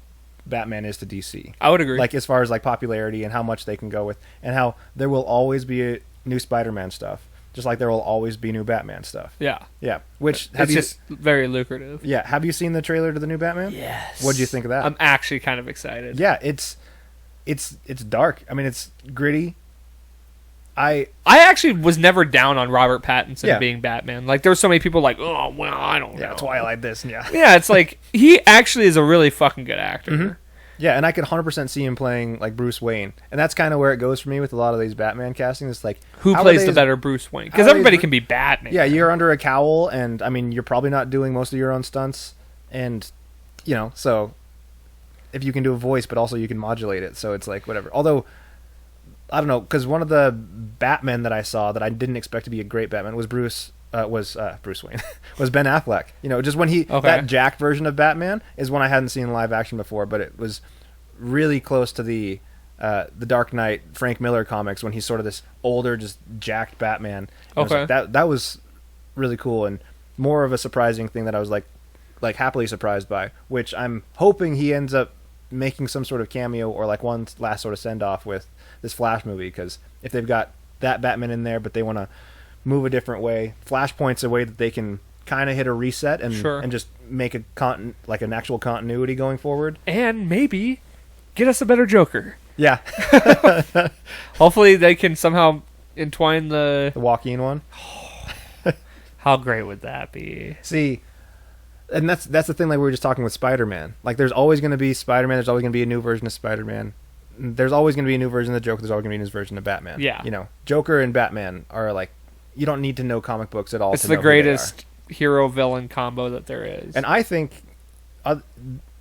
Batman is to DC. I would agree. Like, as far as like popularity and how much they can go with, and how there will always be a new Spider-Man stuff, just like there will always be new Batman stuff. Yeah. Which it's just very lucrative. Yeah. Have you seen the trailer to the new Batman? Yes. What do you think of that? I'm actually kind of excited. Yeah, it's dark. I mean, it's gritty. I actually was never down on Robert Pattinson being Batman. Like, there were so many people like, oh, well, I don't know. Yeah, Twilight this, and yeah, it's like, he actually is a really fucking good actor. Yeah, and I could 100% see him playing, like, Bruce Wayne. And that's kind of where it goes for me with a lot of these Batman castings. It's like, who plays the better Bruce Wayne? Because everybody can be Batman. Yeah, you're under a cowl, and, I mean, you're probably not doing most of your own stunts. And, so if you can do a voice, but also you can modulate it. So it's like, whatever. Although, I don't know, because one of the Batmen that I saw that I didn't expect to be a great Batman was Bruce Wayne, was Ben Affleck. Just when that Jack version of Batman is one I hadn't seen in live action before, but it was really close to the Dark Knight Frank Miller comics when he's sort of this older, just jacked Batman. And Okay. that was really cool and more of a surprising thing that I was like happily surprised by, which I'm hoping he ends up making some sort of cameo or like one last sort of send off with this Flash movie, because if they've got that Batman in there but they want to move a different way, Flashpoint's a way that they can kind of hit a reset and Sure. and just make a like an actual continuity going forward. And maybe get us a better Joker. Yeah. Hopefully they can somehow entwine the... The Joaquin one. How great would that be? See, and that's the thing, like we were just talking with Spider-Man. Like there's always going to be Spider-Man, there's always going to be a new version of Spider-Man. There's always going to be a new version of the Joker, there's always going to be a new version of Batman. Yeah. You know, Joker and Batman are like, you don't need to know comic books at all. It's to the know who they are. greatest hero-villain combo that there is. And I think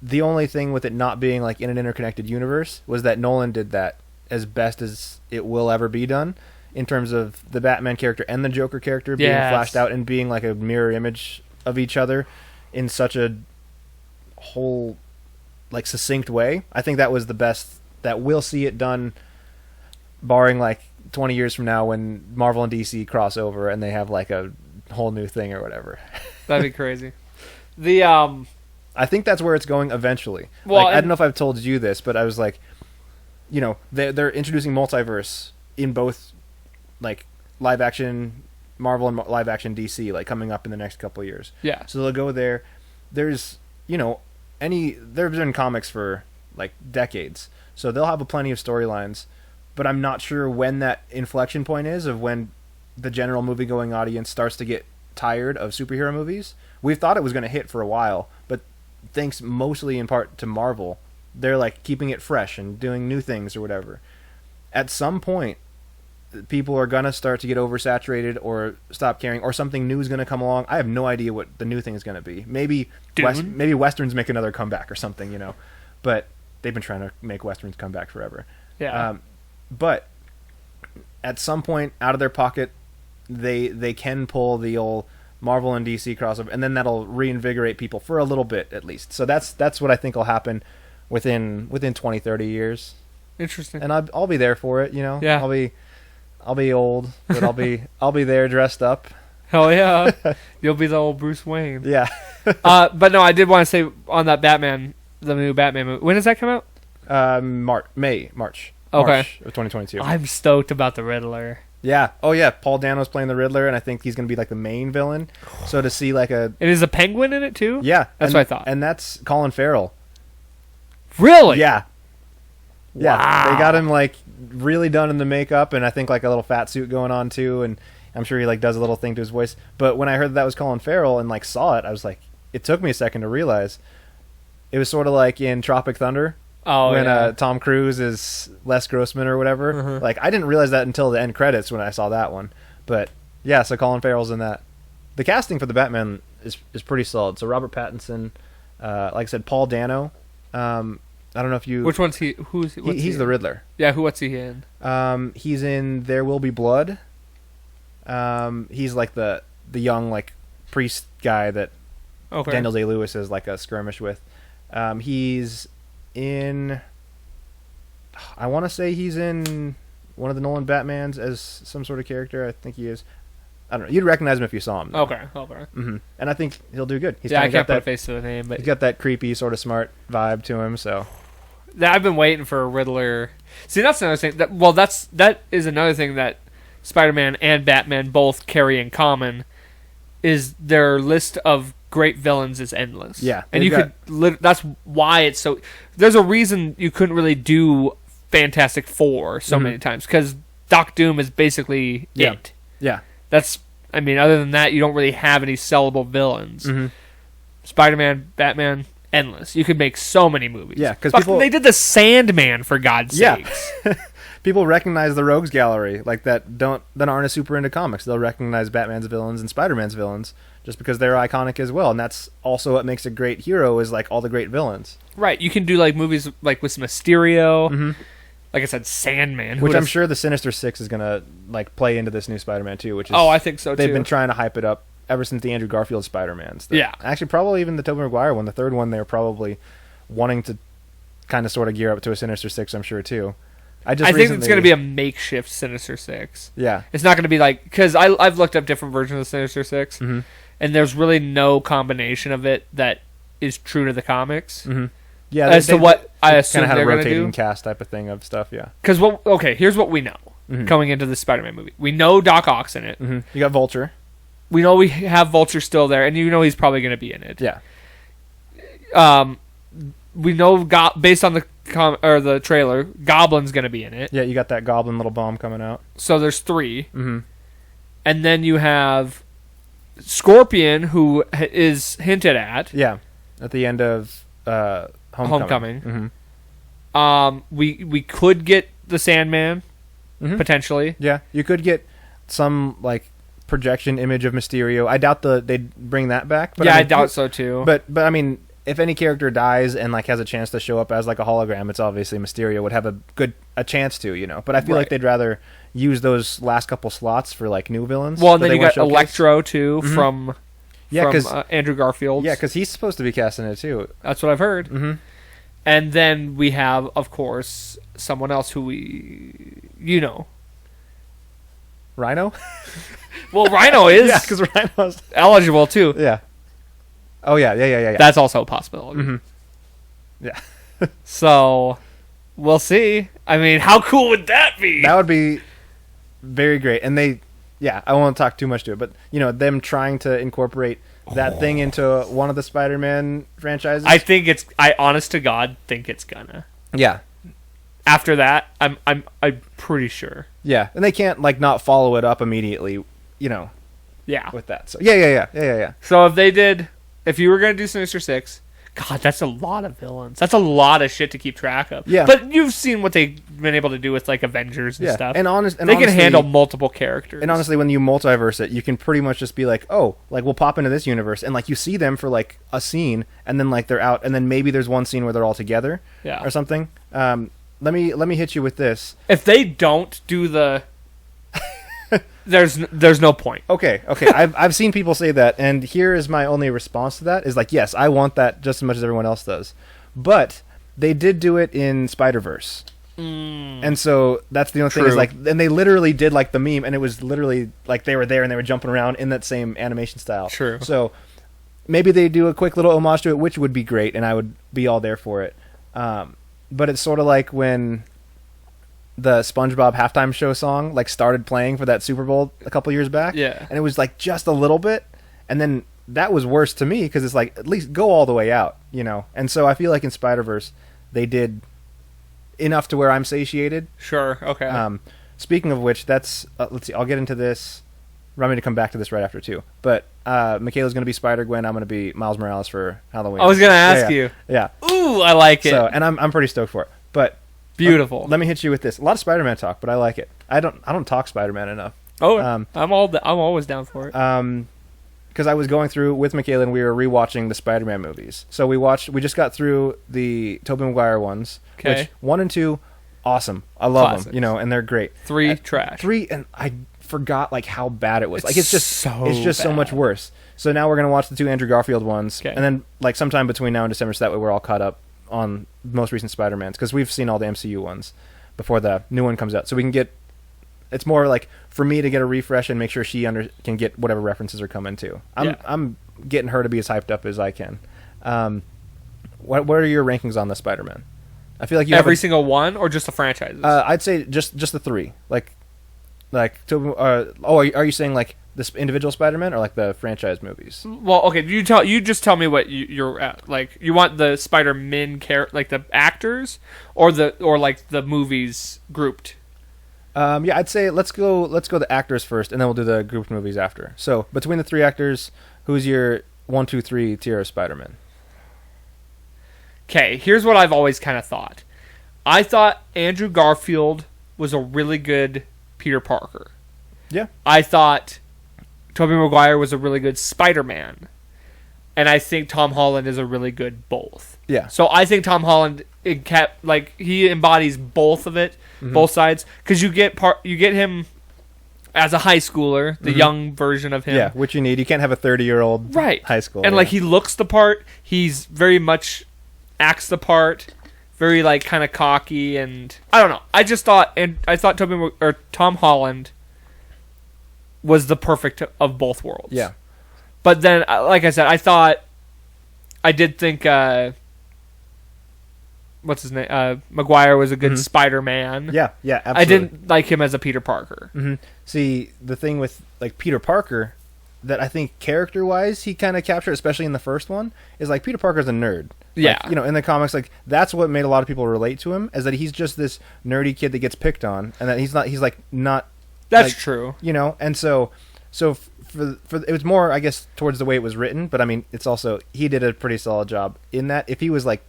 the only thing with it not being like in an interconnected universe was that Nolan did that as best as it will ever be done, in terms of the Batman character and the Joker character being Yes. flashed out and being like a mirror image of each other in such a whole like succinct way. I think that was the best that we'll see it done, barring like 20 years from now when Marvel and DC cross over and they have like a whole new thing or whatever. That'd be crazy. The I think that's where it's going eventually. Well, like, I and- don't know if I've told you this, but I was like, you know, they're introducing multiverse in both like live action Marvel and live action DC, like coming up in the next couple of years. yeah. So they'll go there. There's, you know, there's been comics for like decades, so they'll have plenty of storylines. But I'm not sure when that inflection point is of when the general movie-going audience starts to get tired of superhero movies. We've thought it was going to hit for a while, but thanks mostly in part to Marvel, they're like keeping it fresh and doing new things or whatever. At some point, people are going to start to get oversaturated or stop caring, or something new is going to come along. I have no idea what the new thing is going to be. Maybe Dune? maybe Westerns make another comeback or something, you know. But they've been trying to make Westerns come back forever. Yeah. But at some point, out of their pocket, they can pull the old Marvel and DC crossover, and then that'll reinvigorate people for a little bit at least. So that's what I think will happen within 20, 30 years. Interesting. And I'll be there for it, you know. Yeah. I'll be old, but I'll be there dressed up. Hell yeah. You'll be the old Bruce Wayne. Yeah. But no, I did want to say on that Batman, the new Batman movie. When does that come out? March. Okay. March of 2022. I'm stoked about the Riddler. Yeah. Oh yeah. Paul Dano's playing the Riddler, and I think he's gonna be like the main villain. So to see like a And is a penguin in it too? yeah, That's and, what I thought. and that's Colin Farrell. Really? Yeah. Yeah. Wow. They got him like really done in the makeup, and I think like a little fat suit going on too, and I'm sure he like does a little thing to his voice. But when I heard that was Colin Farrell and like saw it, I was like, it took me a second to realize. It was sort of like in Tropic Thunder. Oh, when yeah. Tom Cruise is Les Grossman or whatever. Mhm. Like I didn't realize that until the end credits when I saw that one. But yeah, so Colin Farrell's in that. The casting for the Batman is pretty solid. So Robert Pattinson, like I said, Paul Dano. I don't know if you. Which one's he? What's he's he the in? Riddler. Yeah, what's he in? He's in There Will Be Blood. He's like the young like priest guy that Okay. Daniel Day-Lewis is like a skirmish with. He's in. I want to say he's in one of the Nolan Batmans as some sort of character. I think he is. I don't know. You'd recognize him if you saw him. Okay. Mm-hmm. And I think he'll do good. He's Yeah, I kinda can't got put a that. face to the name, but He's got that creepy, sort of smart vibe to him. So I've been waiting for a Riddler. See, that's another thing. That is another thing that Spider-Man and Batman both carry in common, is their list of great villains is endless. Yeah, and they've you could. That's why it's so. There's a reason you couldn't really do Fantastic Four so Mhm. many times, because Doc Doom is basically Yeah. it. yeah. That's. I mean, other than that, you don't really have any sellable villains. Mm-hmm. Spider-Man, Batman, endless. You could make so many movies. Yeah, 'cause Fuck, people- they did the Sandman, for God's Yeah. sakes. People recognize the Rogues Gallery like that aren't as super into comics. They'll recognize Batman's villains and Spider-Man's villains just because they're iconic as well. And that's also what makes a great hero, is like all the great villains. Right, you can do like movies like with Mysterio. Mm-hmm. Like I said, Sandman. Who Which I'm would've- sure the Sinister Six is gonna like play into this new Spider-Man too. Which is, Oh, I think so they've too. been trying to hype it up ever since the Andrew Garfield Spider-Mans. Yeah. Actually, probably even the Tobey Maguire one, the third one. They're probably wanting to kind of sort of gear up to a Sinister Six, I'm sure too. I think it's going to be a makeshift Sinister Six. Yeah, it's not going to be like, because I've looked up different versions of Sinister Six, and there's really no combination of it that is true to the comics. Yeah, as to what I assume kind of had they're a going to do. rotating cast type of thing of stuff. Yeah, because here's what we know coming into the Spider-Man movie. We know Doc Ock's in it. You got Vulture. We know we have Vulture still there, and you know he's probably going to be in it. Yeah. We know based on the trailer, Goblin's going to be in it. Yeah, you got that Goblin little bomb coming out. So there's 3. And then you have Scorpion, who is hinted at. Yeah, at the end of Homecoming. We could get the Sandman potentially. Yeah, you could get some like projection image of Mysterio. I doubt they'd bring that back. But I doubt so too. But I mean, if any character dies and like has a chance to show up as like a hologram, it's obviously Mysterio would have a chance to, you know. But I feel like they'd rather use those last couple slots for like new villains. Well, and then you got Electro too from Andrew Garfield. Yeah, because he's supposed to be casting it too. That's what I've heard. And then we have, of course, someone else who Rhino. Well, Rhino is because Rhino's eligible too. Yeah. Oh yeah. That's also a possibility. Yeah. So we'll see. I mean, how cool would that be? That would be very great. And I won't talk too much to it, but you know, them trying to incorporate that thing into one of the Spider-Man franchises. I honest to God think it's gonna. Yeah. After that, I'm pretty sure. Yeah, and they can't like not follow it up immediately, you know. Yeah. With that, so yeah. So if you were gonna do Sinister Six, God, that's a lot of villains. That's a lot of shit to keep track of. Yeah. But you've seen what they've been able to do with like Avengers and stuff. And they can handle multiple characters. And honestly, when you multiverse it, you can pretty much just be like, oh, like we'll pop into this universe, and like you see them for like a scene, and then like they're out, and then maybe there's one scene where they're all together, or something. Let me hit you with this. If they don't do the, there's no point. Okay. I've seen people say that, and here is my only response to that: is like, yes, I want that just as much as everyone else does, but they did do it in Spider-Verse, and so that's the only thing is like, and they literally did like the meme, and it was literally like they were there and they were jumping around in that same animation style. True. So maybe they do a quick little homage to it, which would be great, and I would be all there for it. But it's sort of like when the SpongeBob halftime show song like started playing for that Super Bowl a couple years back. Yeah. And it was like just a little bit, and then that was worse to me because it's like at least go all the way out, you know. And so I feel like in Spider-Verse they did enough to where I'm satiated. Sure. Okay. Speaking of which, that's let's see. I'll get into this. I'm going to come back to this right after too. But Michaela's going to be Spider-Gwen. I'm going to be Miles Morales for Halloween. I was going to ask you. Yeah. Ooh, I like it. So, and I'm pretty stoked for it. But beautiful. Let me hit you with this. A lot of Spider-Man talk, but I like it. I don't talk Spider-Man enough. Oh, I'm always down for it. Because I was going through with Michaela and we were rewatching the Spider-Man movies. So we just got through the Tobey Maguire ones. Okay. Which 1 and 2, awesome. I love Classics. them. You know, and they're great. 3 trash. 3, and I forgot like how bad it was. It's just so much worse. So now we're gonna watch the 2 Andrew Garfield ones, and then like sometime between now and December, so that way we're all caught up on the most recent Spider-Mans, because we've seen all the MCU ones before the new one comes out, so we can get. It's more like for me to get a refresh and make sure she can get whatever references are coming too. I'm getting her to be as hyped up as I can. What are your rankings on the Spider-Man? I feel like you every single one, or just the franchises. I'd say just the 3. Like Tobey. Are you saying like this individual Spider-Man or like the franchise movies? Well, okay. You just tell me what you're at. Like, you want the Spider-Man like the actors, or like the movies grouped. Yeah, I'd say let's go the actors first, and then we'll do the grouped movies after. So between the 3 actors, who's your 1, 2, 3 tier of Spider-Man? Okay, here's what I've always kind of thought. I thought Andrew Garfield was a really good Peter Parker. Yeah. I thought Tobey Maguire was a really good Spider-Man. And I think Tom Holland is a really good both. Yeah. So I think Tom Holland he embodies both of it, both sides, because you get him as a high schooler, the young version of him. Yeah, which you need. You can't have a 30-year-old high school. And like he looks the part. He's very much acts the part. very like kind of cocky, and I don't know. I thought Tom Holland was the perfect of both worlds. Yeah. But then, like I said, I did think what's his name? Maguire was a good Spider-Man. Yeah, absolutely. I didn't like him as a Peter Parker. Mm-hmm. See, the thing with like Peter Parker that I think character-wise he kind of captured, especially in the first one, is like Peter Parker's a nerd. Yeah. Like, in the comics, like that's what made a lot of people relate to him, is that he's just this nerdy kid that gets picked on, and that he's not. That's like, true. And so for it was more, I guess, towards the way it was written, but I mean, it's also he did a pretty solid job in that. If he was like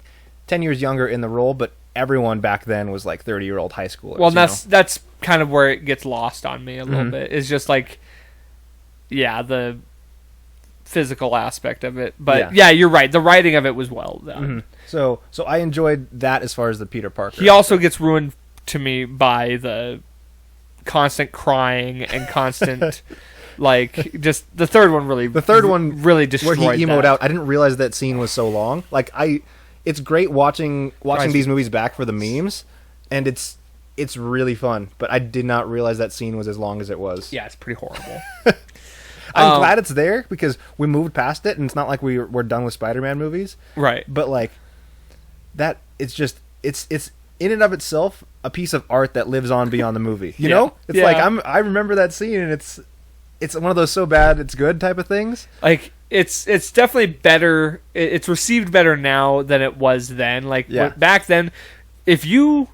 10 years younger in the role, but everyone back then was like 30-year-old high schoolers. Well, that's kind of where it gets lost on me a little bit. It's just like, yeah, the physical aspect of it. But yeah, you're right. The writing of it was well done. So I enjoyed that as far as the Peter Parker. He also gets ruined to me by the constant crying and constant like just the third one really destroyed where he emoed that. out. I didn't realize that scene was so long. Like it's great watching these movies back for the memes, and it's really fun. But I did not realize that scene was as long as it was. Yeah, it's pretty horrible. I'm glad it's there because we moved past it, and it's not like we're done with Spider-Man movies, right? But like that, it's in and of itself a piece of art that lives on beyond the movie. You know, it's like I remember that scene, and it's one of those so bad it's good type of things. Like it's definitely better. It's received better now than it was then. Like back then, if you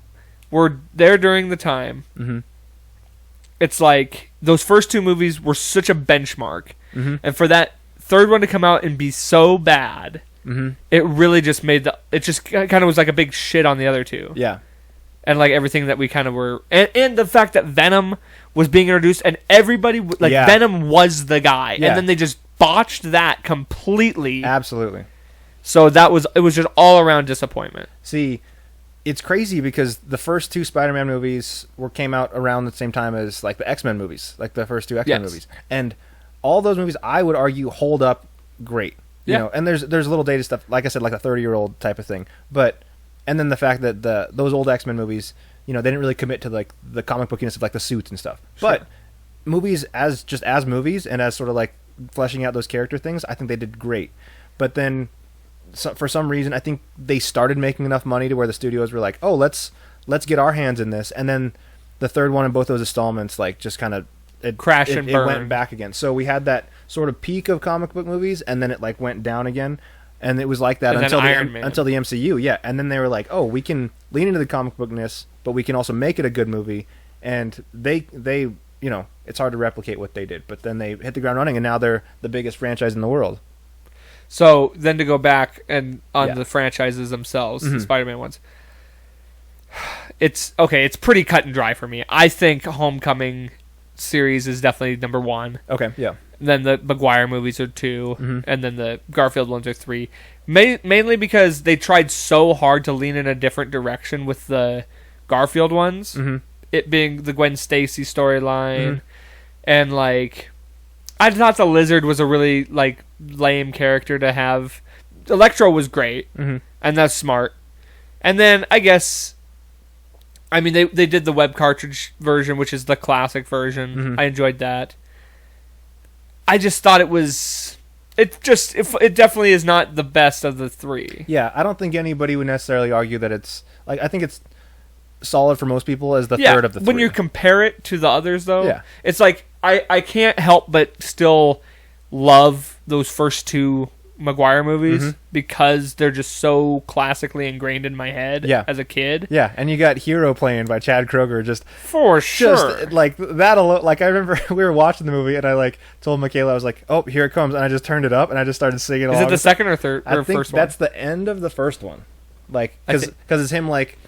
were there during the time, it's like those first two movies were such a benchmark, and for that third one to come out and be so bad, it really just made it just kind of was like a big shit on the other two. Yeah. And like everything that we kind of were, and the fact that Venom was being introduced, and everybody Venom was the guy, and then they just botched that completely. Absolutely. So it was just all around disappointment. See, it's crazy because the first two Spider-Man movies came out around the same time as like the X-Men movies, like the first two X-Men movies, and all those movies I would argue hold up great. You know, and there's little dated stuff, like I said, like a 30-year-old type of thing, but. And then the fact that those old X-Men movies, they didn't really commit to like the comic bookiness of like the suits and stuff. Sure. But movies as movies and as sort of like fleshing out those character things, I think they did great. But then for some reason, I think they started making enough money to where the studios were like, "Oh, let's get our hands in this." And then the third one in both those installments like just kind of and burn. It went back again. So we had that sort of peak of comic book movies, and then it like went down again. And it was like that until the MCU, yeah. And then they were like, "Oh, we can lean into the comic bookness, but we can also make it a good movie." And they it's hard to replicate what they did. But then they hit the ground running, and now they're the biggest franchise in the world. So then to go back and on the franchises themselves, the Spider-Man ones, it's pretty cut and dry for me. I think Homecoming series is definitely number one. Okay, yeah. Then the Maguire movies are 2, and then the Garfield ones are 3. Mainly because they tried so hard to lean in a different direction with the Garfield ones. It being the Gwen Stacy storyline, and like I thought the Lizard was a really like lame character to have. Electro was great, and that's smart. And then I guess, I mean they did the web cartridge version, which is the classic version. I enjoyed that. I just thought it definitely is not the best of the 3. Yeah, I don't think anybody would necessarily argue that it's like, I think it's solid for most people as the third of the 3. When you compare it to the others though, it's like I can't help but still love those first two Maguire movies because they're just so classically ingrained in my head as a kid. Yeah, and you got Hero playing by Chad Kroeger just for sure. Just like that alone. Like I remember we were watching the movie and I like told Michaela, I was like, "Oh, here it comes," and I just turned it up and I just started singing along. Is it the second or third or I think first one? That's the end of the first one. Like because it's him like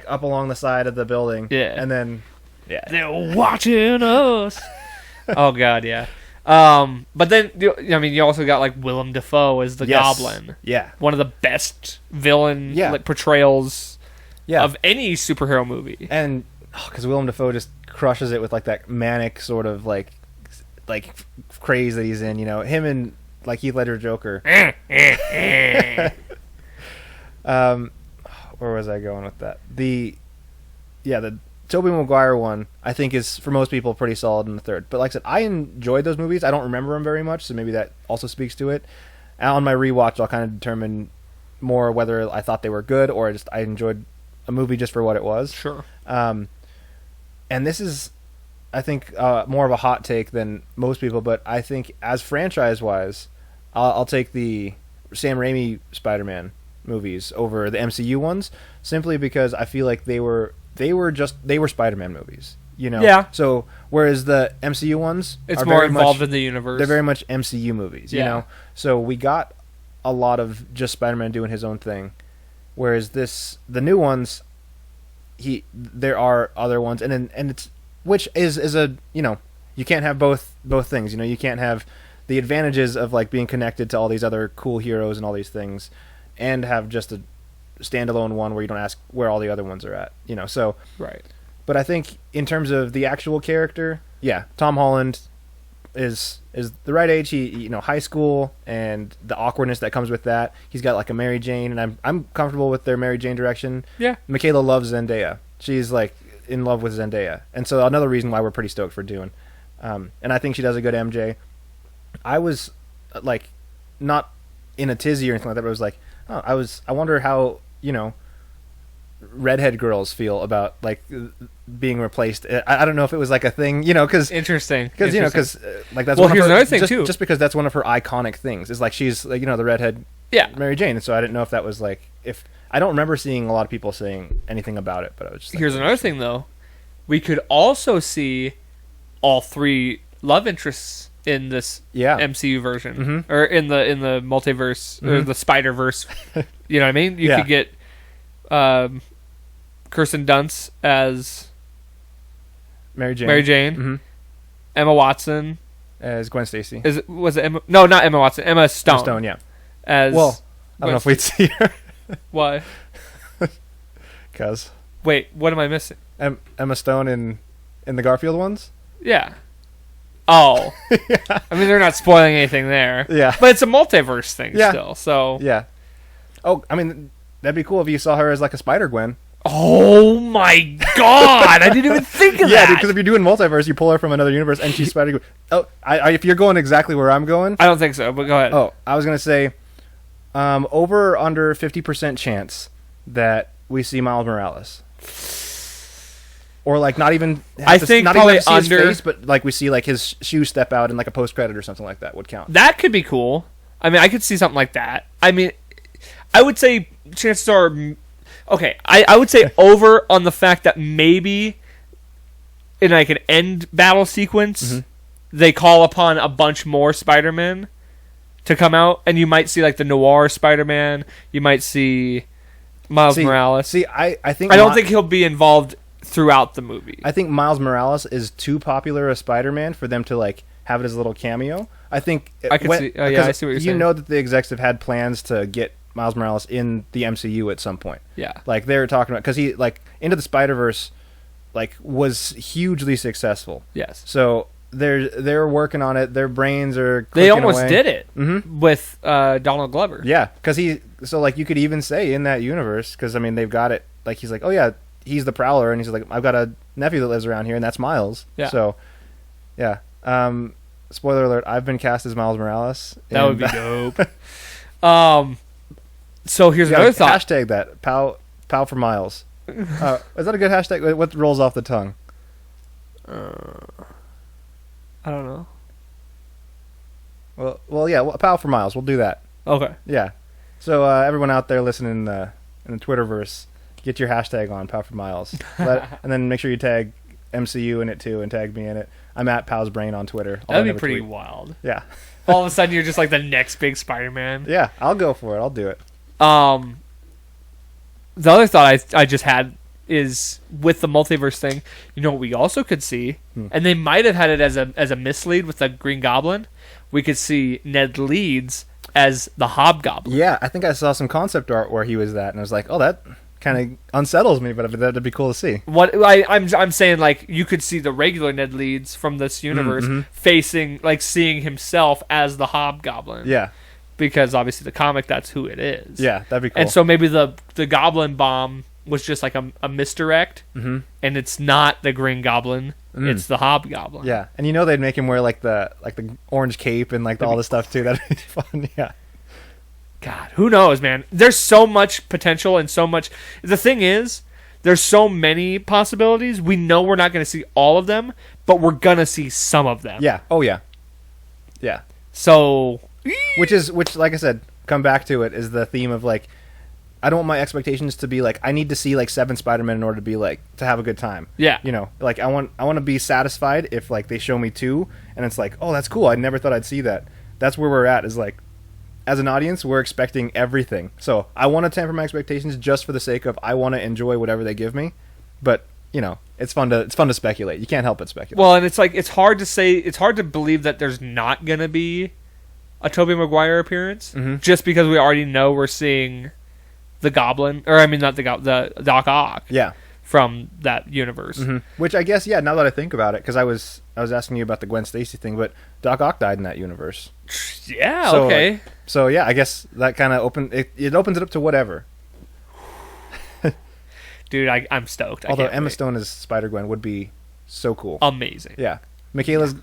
up along the side of the building. Yeah, and then they're watching us. Oh God, yeah. But then, I mean, you also got like Willem Dafoe as the Goblin. Yeah. One of the best villain portrayals of any superhero movie. And because Willem Dafoe just crushes it with like that manic sort of like craze that he's in, him and like Heath Ledger Joker. where was I going with that? The Tobey Maguire one, I think, is, for most people, pretty solid in the third. But like I said, I enjoyed those movies. I don't remember them very much, so maybe that also speaks to it. And on my rewatch, I'll kind of determine more whether I thought they were good or just I enjoyed a movie just for what it was. Sure. And this is, I think, more of a hot take than most people, but I think as franchise-wise, I'll take the Sam Raimi Spider-Man movies over the MCU ones, simply because I feel like they were Spider-Man movies, you know? Yeah. So, whereas the MCU ones It's are more very involved much, in the universe. they're very much MCU movies, you Yeah. know? So we got a lot of just Spider-Man doing his own thing, whereas the new ones, there are other ones, and it's, which is a, you know, you can't have both things, you know? You can't have the advantages of like being connected to all these other cool heroes and all these things, and have just a standalone one where you don't ask where all the other ones are at, you know. So Right. But I think in terms of the actual character, yeah, Tom Holland is the right age. He, you know, high school and the awkwardness that comes with that. He's got like a Mary Jane, and I'm comfortable with their Mary Jane direction. Yeah. Michaela loves Zendaya. She's like in love with Zendaya, and so another reason why we're pretty stoked for Dune. And I think she does a good MJ. I was like not in a tizzy or anything like that, but I was like, oh, I wonder how, you know, redhead girls feel about like being replaced. I don't know if it was like a thing, you know, because Interesting. you know, because like that's Well, one here's of her, another thing, just, too. just because that's one of her iconic things is like she's like, you know, the redhead Yeah. Mary Jane, and so I didn't know if that was like, if I don't remember seeing a lot of people saying anything about it, but I was just like, Here's another thing, though. We could also see all three love interests in this Yeah. MCU version, Mhm. or in the multiverse or Mhm. the Spider Verse. You know what I mean? You Yeah. could get Kirsten Dunst as Mary Jane. Mary Jane, hmm Emma Watson as Gwen Stacy. was it Emma? No, not Emma Watson. Emma Stone. Stone, yeah. As Well, I don't know if we'd see her. Why? Cause Wait, what am I missing? Emma Stone in the Garfield ones. Yeah. Oh. I mean, they're not spoiling anything there. Yeah. But it's a multiverse thing Yeah. still. So. Yeah. Oh, I mean, that'd be cool if you saw her as like a Spider Gwen. Oh my God! I didn't even think of Yeah, that. because if you're doing multiverse, you pull her from another universe, and she's Spider Gwen. Oh, if you're going exactly where I'm going. I don't think so. But go ahead. Oh, I was gonna say, over or under 50% chance that we see Miles Morales. Or like not even. I think not probably even see his under- face, but like we see like his shoes step out in like a post credit or something like that would count. That could be cool. I mean, I could see something like that. I mean, I would say chances are. Okay, I would say over on the fact that maybe in like an end battle sequence, they call upon a bunch more Spider-Man to come out, and you might see like the noir Spider-Man. You might see Miles Morales. See, I think I don't think he'll be involved throughout the movie. I think Miles Morales is too popular a Spider-Man for them to like have it as a little cameo. I think I could see. Oh, yeah, I see what you're saying. You know that the execs have had plans to get Miles Morales in the MCU at some point. Yeah. Like they were talking about, because he like Into the Spider-Verse like was hugely successful. Yes. So they're working on it. Their brains are They clicking almost away. did it Mhm. with Donald Glover. Yeah, because so like you could even say in that universe, because I mean they've got it, like he's like, oh yeah, he's the Prowler, and he's like, I've got a nephew that lives around here, and that's Miles. Yeah. So yeah. Spoiler alert, I've been cast as Miles Morales. That would be dope. So here's another thought. Hashtag that Pow for Miles. Is that a good hashtag? What rolls off the tongue? I don't know. Well, yeah, Pow for Miles. We'll do that. Okay. Yeah. So everyone out there listening in the Twitterverse, get your hashtag on Pow for Miles, and then make sure you tag MCU in it too, and tag me in it. I'm at Pow's Brain on Twitter. That'd be pretty wild. Yeah. All of a sudden, you're just like the next big Spider-Man. Yeah, I'll go for it. I'll do it. The other thought I just had is with the multiverse thing. You know what we also could see, and they might have had it as a mislead with the Green Goblin. We could see Ned Leeds as the Hobgoblin. Yeah, I think I saw some concept art where he was that, and I was like, oh, that kind of unsettles me, but that'd be cool to see. What I'm saying, like you could see the regular Ned Leeds from this universe facing, like seeing himself as the Hobgoblin. Yeah. because obviously the comic, that's who it is. Yeah, that'd be cool. And so maybe the Goblin bomb was just like a misdirect, and it's not the Green Goblin, it's the Hobgoblin. Yeah, and they'd make him wear like the orange cape and like all this stuff too. That'd be fun. Yeah. God, who knows, man? There's so much potential and so much. The thing is, there's so many possibilities. We know we're not going to see all of them, but we're going to see some of them. Yeah. Oh yeah. Yeah. So, which like I said, come back to it, is the theme of like, I don't want my expectations to be like, I need to see like 7 Spider-Man in order to be like, to have a good time. Yeah. Like I want to be satisfied if like they show me 2 and it's like, oh, that's cool. I never thought I'd see that. That's where we're at, is like, as an audience, we're expecting everything. So I want to temper my expectations just for the sake of, I want to enjoy whatever they give me. But, it's fun to speculate. You can't help but speculate. Well, and it's like, it's hard to believe that there's not going to be a Tobey Maguire appearance, just because we already know we're seeing the Goblin, or I mean, not the Doc Ock. Yeah. From that universe. Which I guess, yeah, now that I think about it, because I was asking you about the Gwen Stacy thing, but Doc Ock died in that universe. Yeah, okay. So yeah, I guess that kind of opens it up to whatever. Dude, I'm stoked. Although Emma Stone as Spider-Gwen would be so cool. Amazing. Yeah. Michaela's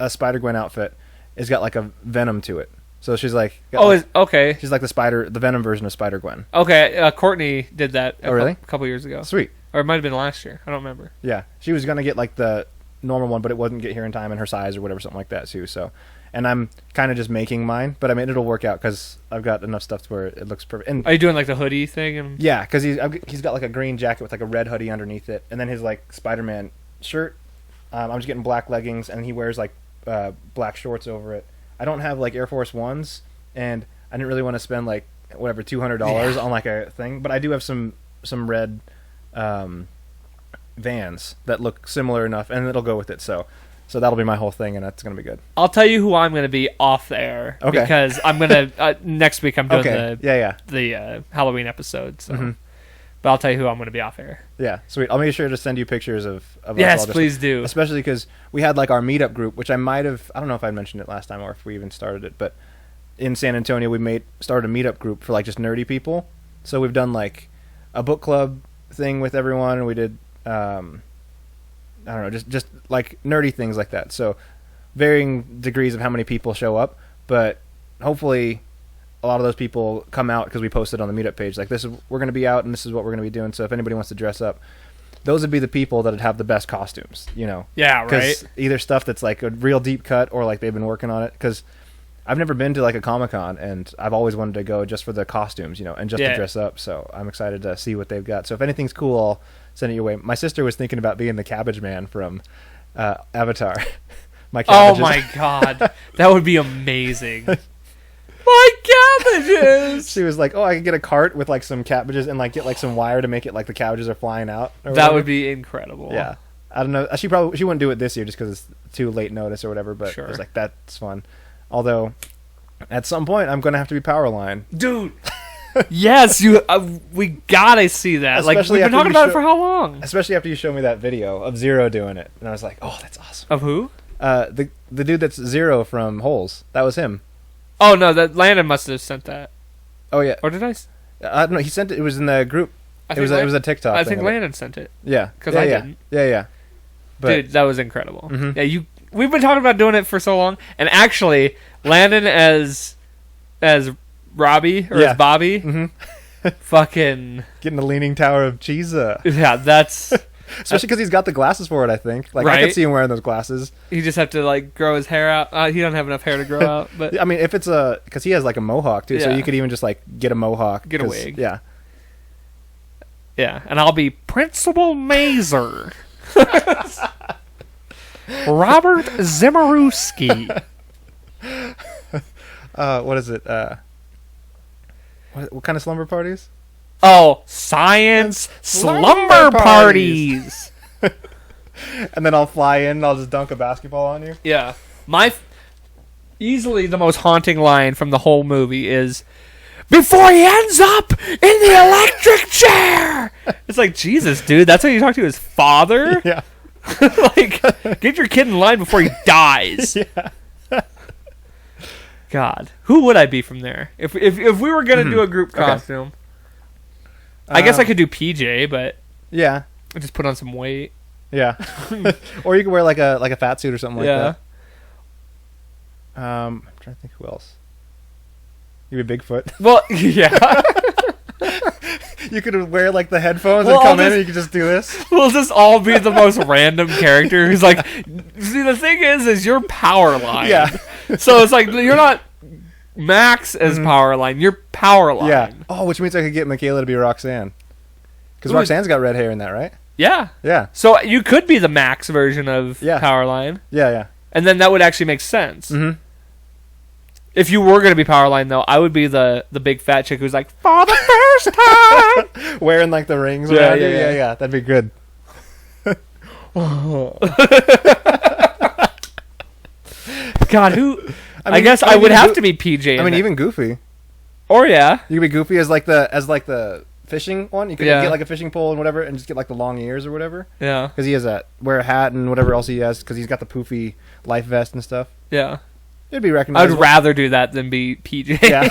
Spider-Gwen outfit has got like a Venom to it. So she's like... okay. She's like the Venom version of Spider-Gwen. Okay, Courtney did that really? A couple years ago. Sweet. Or it might have been last year. I don't remember. Yeah. She was going to get like the normal one, but it wouldn't get here in time in her size or whatever, something like that too. So, and I'm kind of just making mine, but I mean, it'll work out because I've got enough stuff to where it looks perfect. And are you doing like the hoodie thing? Yeah, because he's got like a green jacket with like a red hoodie underneath it, and then his like Spider-Man shirt. I'm just getting black leggings, and he wears like black shorts over it. I don't have like Air Force Ones, and I didn't really want to spend like whatever $200 on like a thing, but I do have some red Vans that look similar enough, and it'll go with it. So that'll be my whole thing, and that's gonna be good. I'll tell you who I'm gonna be off the air, because I'm gonna next week I'm doing the Halloween episode. So, but I'll tell you who I'm gonna be off air. Yeah, sweet. I'll make sure to send you pictures of yes, us all, please do. Especially because we had like our meetup group, which I don't know if I mentioned it last time or if we even started it, but in San Antonio we started a meetup group for like just nerdy people. So we've done like a book club thing with everyone, and we did I don't know, just like nerdy things like that. So varying degrees of how many people show up, but hopefully a lot of those people come out because we posted on the meetup page like, we're going to be out and this is what we're going to be doing. So if anybody wants to dress up, those would be the people that would have the best costumes, Yeah, right. Either stuff that's like a real deep cut or like they've been working on it. Because I've never been to like a Comic-Con, and I've always wanted to go just for the costumes, and just to dress up. So I'm excited to see what they've got. So if anything's cool, I'll send it your way. My sister was thinking about being the Cabbage Man from Avatar. My cabbages. Oh my god, that would be amazing. My cabbages. She was like, "Oh, I could get a cart with like some cabbages and like get like some wire to make it like the cabbages are flying out." That would be incredible. Yeah, I don't know. She wouldn't do it this year just because it's too late notice or whatever. But sure. I was like, that's fun. Although, at some point, I'm gonna have to be Powerline, dude. Yes, we gotta see that. Especially like we've been talking about it for how long? Especially after you show me that video of Zero doing it, and I was like, "Oh, that's awesome." Of who? The dude that's Zero from Holes. That was him. Oh no, that Landon must have sent that. Oh yeah, or did I? I don't know. He sent it. It was in the group. It was a TikTok. I think Landon sent it. Yeah, because I didn't. Yeah. But, dude, that was incredible. Mm-hmm. Yeah, we've been talking about doing it for so long, and actually, Landon as Robbie or as Bobby, fucking getting the Leaning Tower of Cheesa. Yeah, that's especially because he's got the glasses for it. I think, like, right? I could see him wearing those glasses. You just have to like grow his hair out. He doesn't have enough hair to grow out, but I mean, if it's because he has like a mohawk too, so you could even just like get a mohawk, get a wig. Yeah, and I'll be Principal Mazer. Robert Zimmerowski. What is it? What kind of slumber parties? Oh, science slumber parties. And then I'll fly in and I'll just dunk a basketball on you. Yeah. Easily the most haunting line from the whole movie is, "Before he ends up in the electric chair." It's like, Jesus, dude, that's how you talk to his father? Yeah. Like, get your kid in line before he dies. Yeah. God, who would I be from there? If we were gonna do a group costume, I guess I could do PJ, but yeah, I just put on some weight. Yeah, or you could wear like a fat suit or something like that. I'm trying to think who else. You be Bigfoot. Well, yeah. You could wear like the headphones and come in and you could just do this. We'll just all be the most random character who's like, see, the thing is you're Powerline. Yeah. So it's like, you're not Max as Powerline, you're Powerline. Yeah. Oh, which means I could get Michaela to be Roxanne. Because Roxanne's got red hair in that, right? Yeah. Yeah. So you could be the Max version of Powerline. Yeah, yeah. And then that would actually make sense. Mm-hmm. If you were going to be Powerline, though, I would be the big fat chick who's like, for the first time! Wearing, like, the rings Yeah, around you. yeah. Yeah. That'd be good. God, who... I mean, guess I would have to be PJ. I mean, even Goofy. Or, yeah. You could be Goofy as, like, the fishing one. You could get, like, a fishing pole and whatever and just get, like, the long ears or whatever. Yeah. Because he has wear a hat and whatever else he has because he's got the poofy life vest and stuff. Yeah. It'd be recognizable. I'd rather do that than be PJ. Yeah.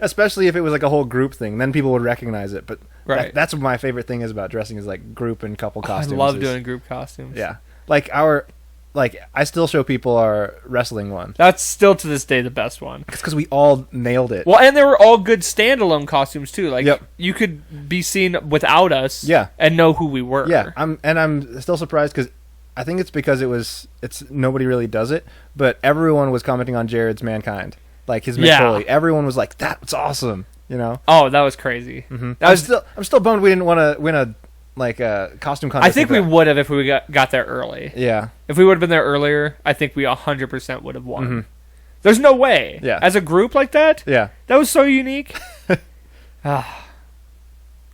Especially if it was like a whole group thing. Then people would recognize it. But that's what my favorite thing is about dressing is like group and couple costumes. I love doing group costumes. Yeah. Like I still show people our wrestling one. That's still to this day the best one. It's because we all nailed it. Well, and they were all good standalone costumes too. Like you could be seen without us and know who we were. Yeah. I'm still surprised because I think it's because it's nobody really does it, but everyone was commenting on Jared's Mankind, like his Mick Foley. Everyone was like, "That's awesome," you know. Oh, that was crazy. Mm-hmm. I'm still bummed we didn't want to win a costume contest. I think we would have if we got there early. Yeah, if we would have been there earlier, I think we 100% would have won. Mm-hmm. There's no way. Yeah, as a group like that. Yeah, that was so unique.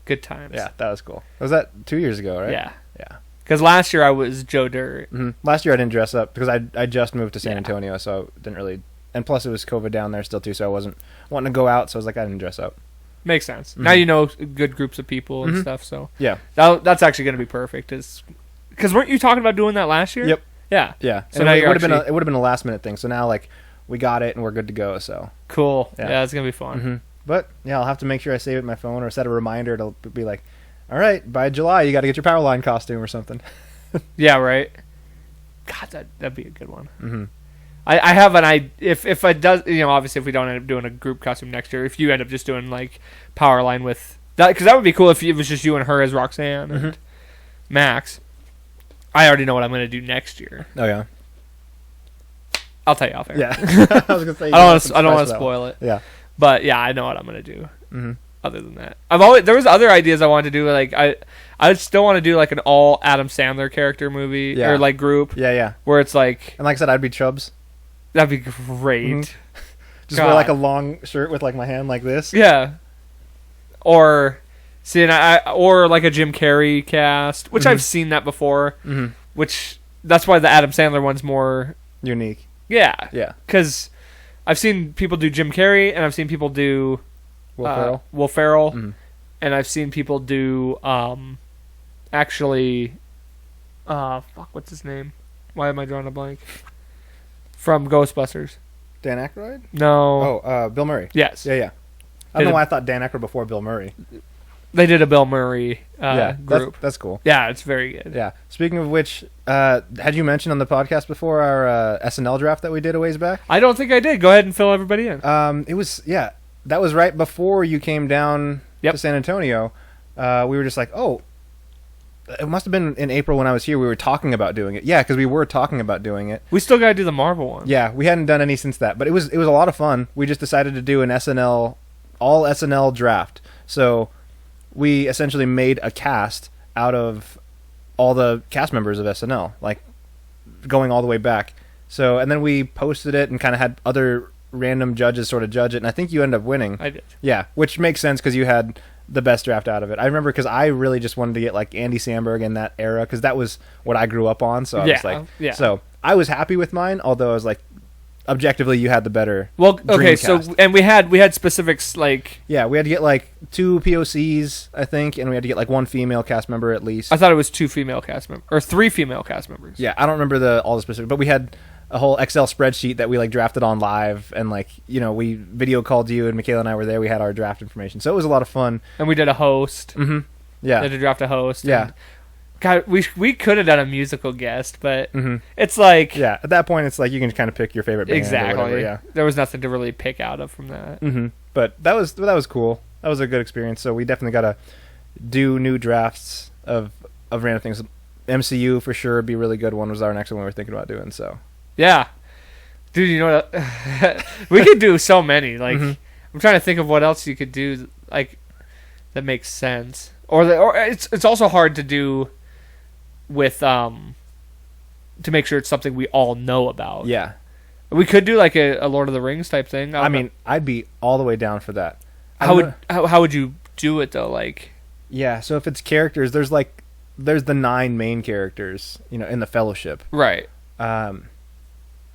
Good times. Yeah, that was cool. Was that 2 years ago, right? Yeah. Yeah. Because last year I was Joe Dirt. Mm-hmm. Last year I didn't dress up because I just moved to San Antonio, so I didn't really. And plus it was COVID down there still too, so I wasn't wanting to go out. So I was like, I didn't dress up. Makes sense. Mm-hmm. Now you know good groups of people and stuff. So yeah, that's actually going to be perfect. Because weren't you talking about doing that last year? Yep. Yeah. Yeah. So now it would have been a last minute thing. So now like we got it and we're good to go. So cool. Yeah, it's gonna be fun. Mm-hmm. But yeah, I'll have to make sure I save it in my phone or set a reminder to be like, all right, by July you got to get your Powerline costume or something. Yeah, right. God, that'd be a good one. Mm-hmm. I have an idea. If I does, obviously if we don't end up doing a group costume next year, if you end up just doing like Powerline with that, because that would be cool if it was just you and her as Roxanne and Max. I already know what I'm going to do next year. Oh yeah. I'll tell you off air. Yeah. I was gonna say. I don't want to spoil it. Yeah. But yeah, I know what I'm going to do. Mm-hmm. Other than that, there was other ideas I wanted to do. Like I still want to do like an all Adam Sandler character movie or like group. Yeah, yeah. Where it's like, and like I said, I'd be Chubbs. That'd be great. Mm-hmm. Just wear like a long shirt with like my hand like this. Yeah. Or or like a Jim Carrey cast, which I've seen that before. Mm-hmm. Which that's why the Adam Sandler one's more unique. Yeah. Yeah. Because I've seen people do Jim Carrey, and I've seen people do Will Ferrell, and I've seen people do actually what's his name? Why am I drawing a blank? From Ghostbusters. Dan Aykroyd? No. Oh, Bill Murray. Yes. Yeah, yeah. I don't know why I thought Dan Aykroyd before Bill Murray. They did a Bill Murray group. That's cool. Yeah, it's very good. Yeah. Speaking of which, had you mentioned on the podcast before our SNL draft that we did a ways back? I don't think I did. Go ahead and fill everybody in. It was, that was right before you came down to San Antonio. We were just like, oh, it must have been in April when I was here. We were talking about doing it. Yeah, because we were talking about doing it. We still got to do the Marvel one. Yeah, we hadn't done any since that. But it was a lot of fun. We just decided to do an all SNL draft. So we essentially made a cast out of all the cast members of SNL, like going all the way back. So, and then we posted it and kind of had other random judges sort of judge it. And I think you ended up winning. I did. Yeah, which makes sense because you had the best draft out of it. I remember because I really just wanted to get like Andy Samberg in that era because that was what I grew up on. So I was like, so I was happy with mine. Although I was like, objectively, you had the better. Well, okay, so and we had specifics like we had to get like 2 POCs, I think, and we had to get like 1 female cast member at least. I thought it was 2 female cast members or 3 female cast members. Yeah, I don't remember all the specifics, but we had a whole Excel spreadsheet that we like drafted on live, and like we video called you, and Michaela and I were there. We had our draft information, so it was a lot of fun. And we did a host. Mm-hmm. Yeah, we had to draft a host. Yeah. And God, we could have done a musical guest, but Mm-hmm. it's like at that point, it's like you can kind of pick your favorite band. exactly. Or whatever, yeah, there was nothing to really pick out of from that. Mm-hmm. But that was cool. That was a good experience. So we definitely got to do new drafts of random things. MCU for sure would be a really good one. Was our next one we were thinking about doing. So yeah, dude, you know what? We could do so many. Like I'm trying to think of what else you could do like that makes sense. Or it's also hard to do with to make sure it's something we all know about. Yeah. We could do like a Lord of the Rings type thing. I mean, I'd be all the way down for that. How would you do it though? Like, yeah, so if it's characters, there's the 9 main characters, in the Fellowship. right.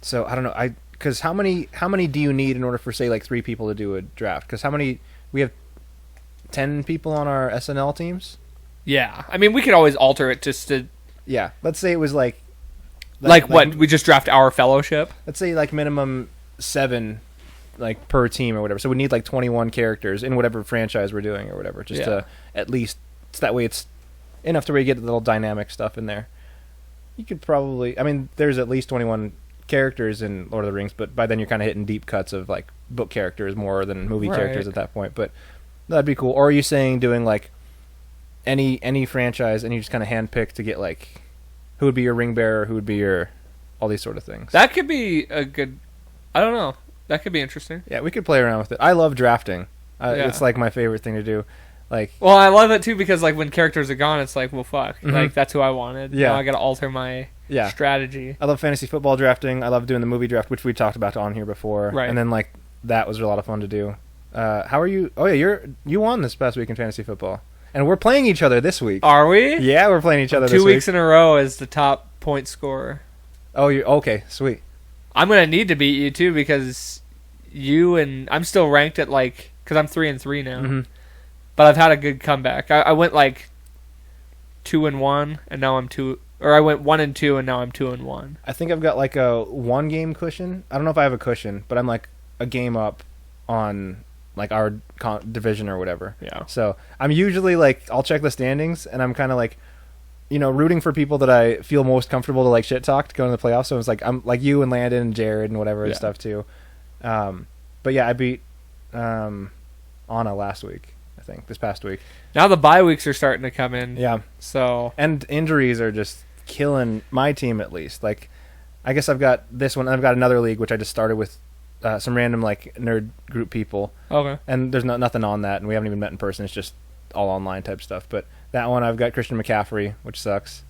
So I don't know. Because how many do you need in order for say like 3 people to do a draft? Because we have 10 people on our SNL teams. Yeah, I mean we could always alter it just to Yeah, let's say it was like what we just draft our Fellowship. Let's say like minimum 7 like per team or whatever. So we need like 21 characters in whatever franchise we're doing or whatever, just to at least so that way it's enough to where you get the little dynamic stuff in there. You could probably, I mean, there's at least 21 characters in Lord of the Rings, but by then you're kind of hitting deep cuts of like book characters more than movie characters at that point. But that'd be cool. Or are you saying doing like any franchise and you just kind of handpick to get like who would be your ring bearer, who would be your all these sort of things? That could be a good. I don't know. That could be interesting. Yeah, we could play around with it. I love drafting. Yeah. It's like my favorite thing to do. Like, well, I love it too because like when characters are gone, it's like, well, fuck, like that's who I wanted. Yeah, now I got to alter my strategy. I love fantasy football drafting. I love doing the movie draft, which we talked about on here before. Right. And then like that was a lot of fun to do. How are you? Oh yeah, you won this past week in fantasy football, and we're playing each other this week. Are we? Yeah, we're playing each other. 2 weeks in a row as the top point scorer. Oh, you okay? Sweet. I'm gonna need to beat you too because you and I'm still ranked at like because I'm 3-3 now. Mm-hmm. But I've had a good comeback. I went like 2-1, and now I'm 2. Or I went 1-2, and now I'm 2-1. I think I've got like a 1 game cushion. I don't know if I have a cushion, but I'm like a game up on like our division or whatever. Yeah. So I'm usually like I'll check the standings, and I'm kind of like rooting for people that I feel most comfortable to like shit talk to go into the playoffs. So it's like I'm like you and Landon and Jared and whatever and stuff too. But yeah, I beat Anna last week. I think this past week. Now the bye weeks are starting to come in. Yeah. So and injuries are just killing my team at least. Like, I guess I've got this one. I've got another league which I just started with some random like nerd group people. Okay. And there's nothing on that, and we haven't even met in person. It's just all online type stuff. But that one I've got Christian McCaffrey, which sucks.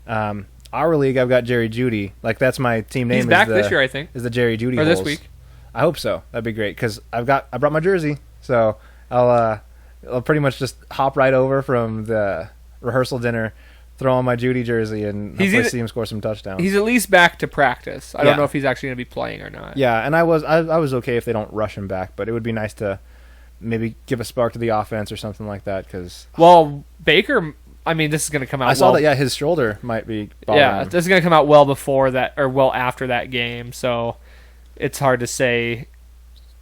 Our league I've got Jerry Jeudy. Like that's my team name. He's back this year, I think. Is the Jerry Jeudy or Holes. this week? I hope so. That'd be great because I brought my jersey, so I'll pretty much just hop right over from the rehearsal dinner, throw on my Judy jersey, and hopefully see him score some touchdowns. He's at least back to practice. I don't know if he's actually going to be playing or not. Yeah, and I was okay if they don't rush him back, but it would be nice to maybe give a spark to the offense or something like that. Because Baker, I mean, this is going to come out. I saw that. Yeah, his shoulder might be bothering him. This is going to come out well before that or well after that game, so it's hard to say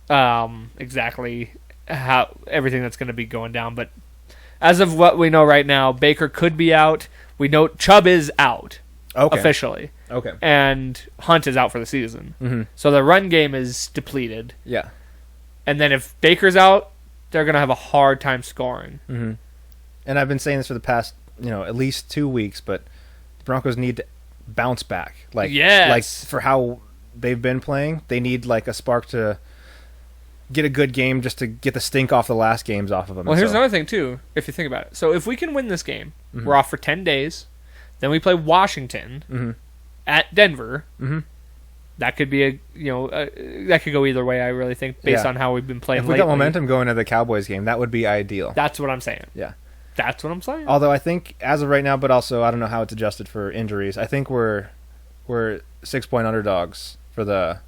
exactly how everything that's going to be going down, but as of what we know right now, Baker could be out. We know Chubb is out officially. Okay. And Hunt is out for the season. Mm-hmm. So the run game is depleted. Yeah. And then if Baker's out, they're going to have a hard time scoring. Mm-hmm. And I've been saying this for the past, at least 2 weeks, but the Broncos need to bounce back. Like for how they've been playing, they need like a spark to get a good game just to get the stink off the last games off of them. Well, here's another thing, too, if you think about it. So if we can win this game, we're off for 10 days. Then we play Washington at Denver. Mm-hmm. That could be that could go either way, I really think, based on how we've been playing lately. If we got momentum going to the Cowboys game, that would be ideal. That's what I'm saying. Yeah. That's what I'm saying. Although I think, as of right now, but also I don't know how it's adjusted for injuries, I think we're 6-point underdogs for the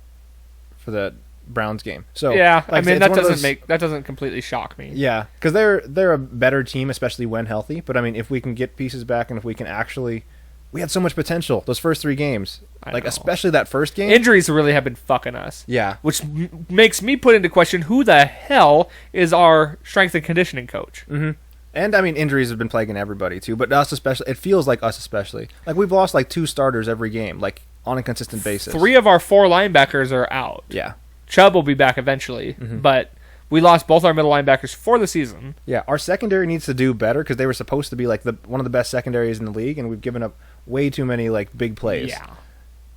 Browns game. So yeah, I mean that doesn't completely shock me. Yeah, because they're a better team, especially when healthy. But I mean, if we can get pieces back and if we can actually we had so much potential those first 3 games. I Like know. especially that first game. Injuries really have been fucking us. Yeah. Which makes me put into question who the hell is our strength and conditioning coach. Mm-hmm. And I mean, injuries have been plaguing everybody too, but us especially. It feels like us especially. Like we've lost like 2 starters every game, like on a consistent basis. 3 of our 4 linebackers are out. Yeah. Chubb will be back eventually, but we lost both our middle linebackers for the season. Yeah. Our secondary needs to do better because they were supposed to be like one of the best secondaries in the league, and we've given up way too many like big plays. Yeah.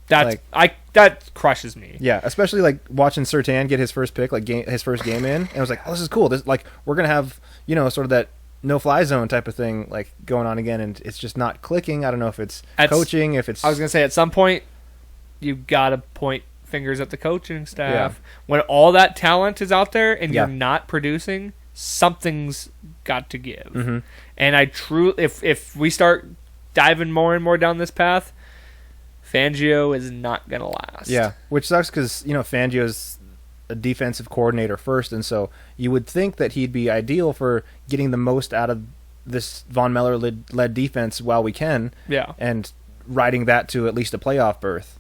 That crushes me. Yeah, especially like watching Surtain get his first pick, like his first game in, and I was like, "Oh, this is cool. This like we're gonna have sort of that no-fly zone type of thing like going on again," and it's just not clicking. I don't know if it's coaching, if it's. I was gonna say at some point you gotta point fingers at the coaching staff when all that talent is out there and you're not producing. Something's got to give, and I truly, if we start diving more and more down this path, Fangio is not going to last. Yeah, which sucks because, Fangio's a defensive coordinator first, and so you would think that he'd be ideal for getting the most out of this Von Miller-led defense while we can, and riding that to at least a playoff berth,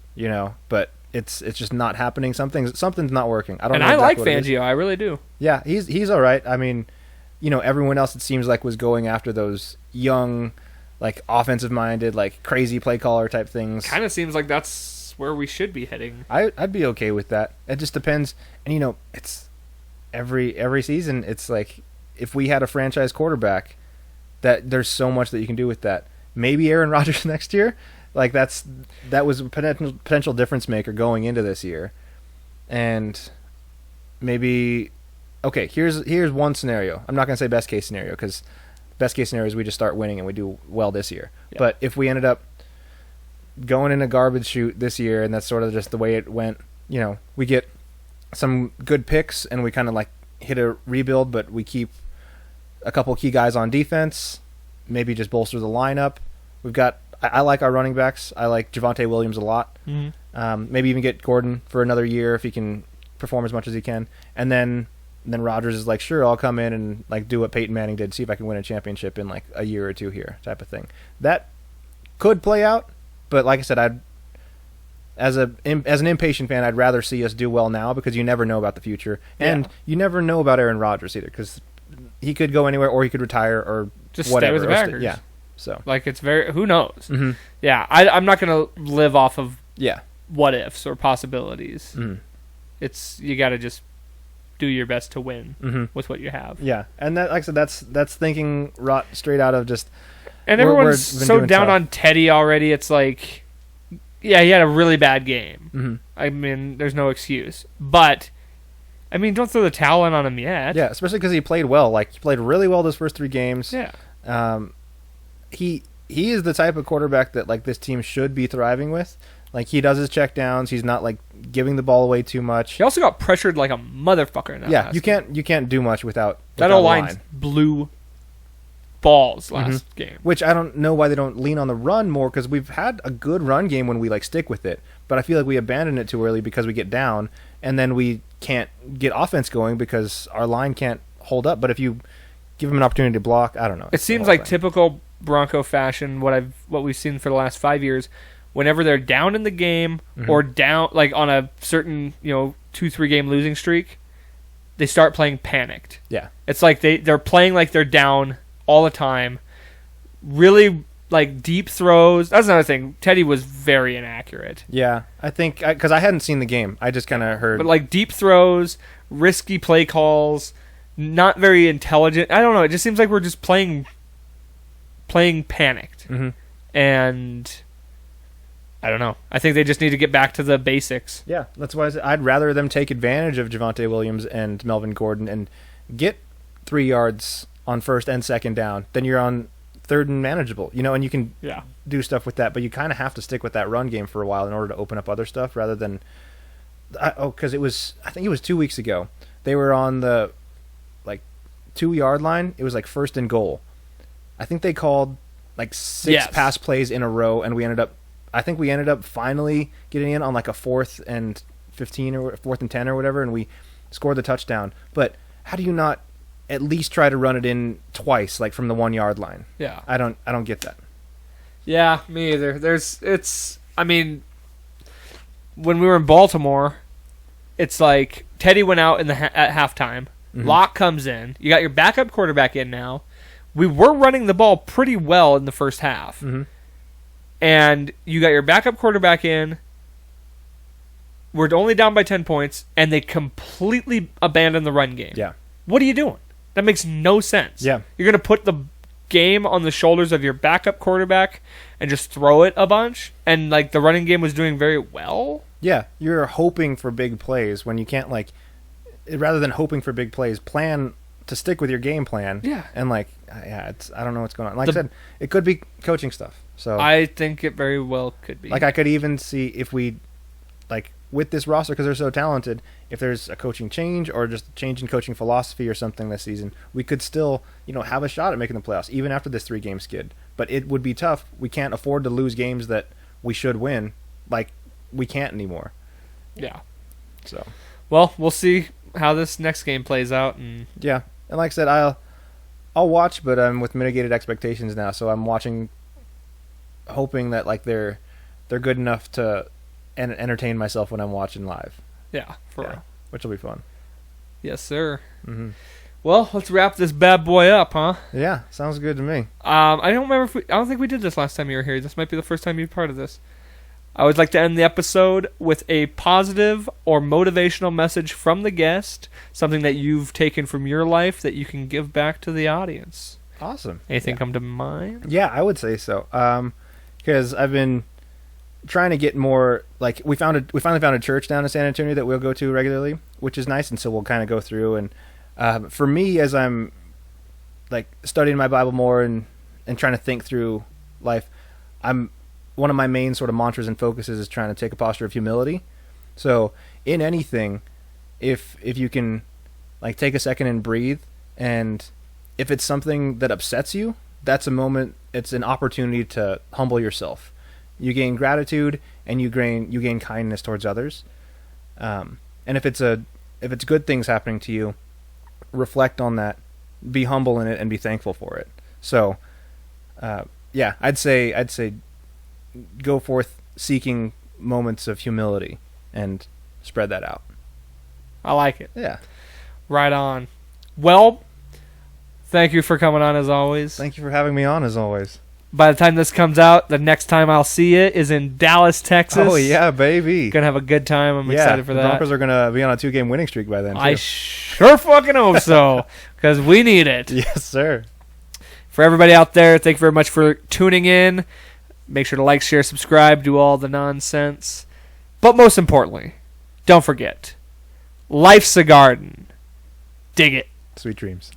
but it's just not happening. Something's not working. I don't know. And I exactly like Fangio. I really do. Yeah, he's all right. I mean, everyone else it seems like was going after those young, like offensive-minded, like crazy play caller type things. Kind of seems like that's where we should be heading. I'd be okay with that. It just depends. And it's every season. It's like if we had a franchise quarterback, that there's so much that you can do with that. Maybe Aaron Rodgers next year. Like that was a potential difference maker going into this year, and maybe. Okay, here's one scenario. I'm not gonna say best case scenario because best case scenario is we just start winning and we do well this year. Yeah. But if we ended up going in a garbage chute this year, and that's sort of just the way it went, we get some good picks and we kind of like hit a rebuild, but we keep a couple key guys on defense, maybe just bolster the lineup. We've got. I like our running backs. I like Javonte Williams a lot. Maybe even get Gordon for another year if he can perform as much as he can, and then Rodgers is like, sure, I'll come in and like do what Peyton Manning did, see if I can win a championship in like a year or 2 here, type of thing. That could play out, but like I said, as an impatient fan, I'd rather see us do well now because you never know about the future, and you never know about Aaron Rodgers either because he could go anywhere or he could retire or just whatever. Stay with the Packers. Yeah, so like it's very who knows. Yeah, I'm not gonna live off of what ifs or possibilities. It's you got to just do your best to win with what you have. Yeah, and that, like I said, that's thinking straight out of just. And everyone's so down on Teddy already. It's like, he had a really bad game. I mean, there's no excuse. But, I mean, don't throw the towel in on him yet. Yeah, especially because he played well. Like, he played really well those first 3 games. Yeah. He is the type of quarterback that like this team should be thriving with. Like, he does his checkdowns. He's not like giving the ball away too much. He also got pressured like a motherfucker in that. Yeah, you can't do much without that O-line blew balls last game. Which I don't know why they don't lean on the run more because we've had a good run game when we like stick with it. But I feel like we abandon it too early because we get down and then we can't get offense going because our line can't hold up. But if you give them an opportunity to block, I don't know. It seems like typical Bronco fashion. What we've seen for the last 5 years. Whenever they're down in the game or down like on a certain 2-3 game losing streak, they start playing panicked. Yeah, it's like they're playing like they're down all the time. Really like deep throws. That's another thing. Teddy was very inaccurate. Yeah, I think because I hadn't seen the game, I just kind of heard. But like deep throws, risky play calls, not very intelligent. I don't know. It just seems like we're just playing panicked, and. I don't know. I think they just need to get back to the basics. Yeah, that's why I'd rather them take advantage of Javonte Williams and Melvin Gordon and get 3 yards on first and second down. Then you're on third and manageable, and you can do stuff with that. But you kind of have to stick with that run game for a while in order to open up other stuff rather than because I think it was 2 weeks ago. They were on the 2-yard line. It was like first and goal. I think they called like 6 pass plays in a row, and we ended up finally getting in on like a 4th and 15 or 4th and 10 or whatever, and we scored the touchdown. But how do you not at least try to run it in twice, like from the 1-yard line? Yeah, I don't get that. Yeah, me either. I mean, when we were in Baltimore, it's like Teddy went out at halftime. Mhm. Locke comes in. You got your backup quarterback in now. We were running the ball pretty well in the first half. Mhm. And you got your backup quarterback in. We're only down by 10 points, and they completely abandoned the run game. Yeah. What are you doing? That makes no sense. Yeah. You're going to put the game on the shoulders of your backup quarterback and just throw it a bunch? And, like, the running game was doing very well? Yeah, you're hoping for big plays when you can't, like, rather than hoping for big plays, plan to stick with your game plan. Yeah. And, like, I don't know what's going on. Like I said, it could be coaching stuff. So I think it very well could be. like, I could even see if we, like, with this roster, because they're so talented, if there's a coaching change or just a change in coaching philosophy or something this season, we could still, have a shot at making the playoffs, even after this 3-game skid. But it would be tough. We can't afford to lose games that we should win. Like, we can't anymore. Yeah. So, well, we'll see how this next game plays out. And yeah. And like I said, I'll watch, but I'm with mitigated expectations now, so I'm watching hoping that, like, they're good enough to entertain myself when I'm watching live. Yeah, for real. Which will be fun. Yes, sir. Mm-hmm. Well, let's wrap this bad boy up, huh? Yeah, sounds good to me. I don't think we did this last time you were here. This might be the first time you're part of this. I would like to end the episode with a positive or motivational message from the guest, something that you've taken from your life that you can give back to the audience. Awesome. Anything come to mind? Yeah, I would say so. Because I've been trying to get more, like, we finally found a church down in San Antonio that we'll go to regularly, which is nice, and so we'll kind of go through. And for me, as I'm, like, studying my Bible more and trying to think through life, one of my main sort of mantras and focuses is trying to take a posture of humility. So in anything, if you can, like, take a second and breathe, and if it's something that upsets you, that's a moment, it's an opportunity to humble yourself. You gain gratitude, and you gain kindness towards others. And if it's good things happening to you, reflect on that, be humble in it, and be thankful for it. So, yeah, I'd say go forth seeking moments of humility and spread that out. I like it. Yeah. Right on. Well, thank you for coming on as always. Thank you for having me on as always. By the time this comes out, the next time I'll see you is in Dallas, Texas. Oh, yeah, baby. Gonna have a good time. I'm excited for that. The Broncos are gonna be on a 2-game winning streak by then, too. I sure fucking hope so, because we need it. Yes, sir. For everybody out there, thank you very much for tuning in. Make sure to like, share, subscribe, do all the nonsense. But most importantly, don't forget, life's a garden. Dig it. Sweet dreams.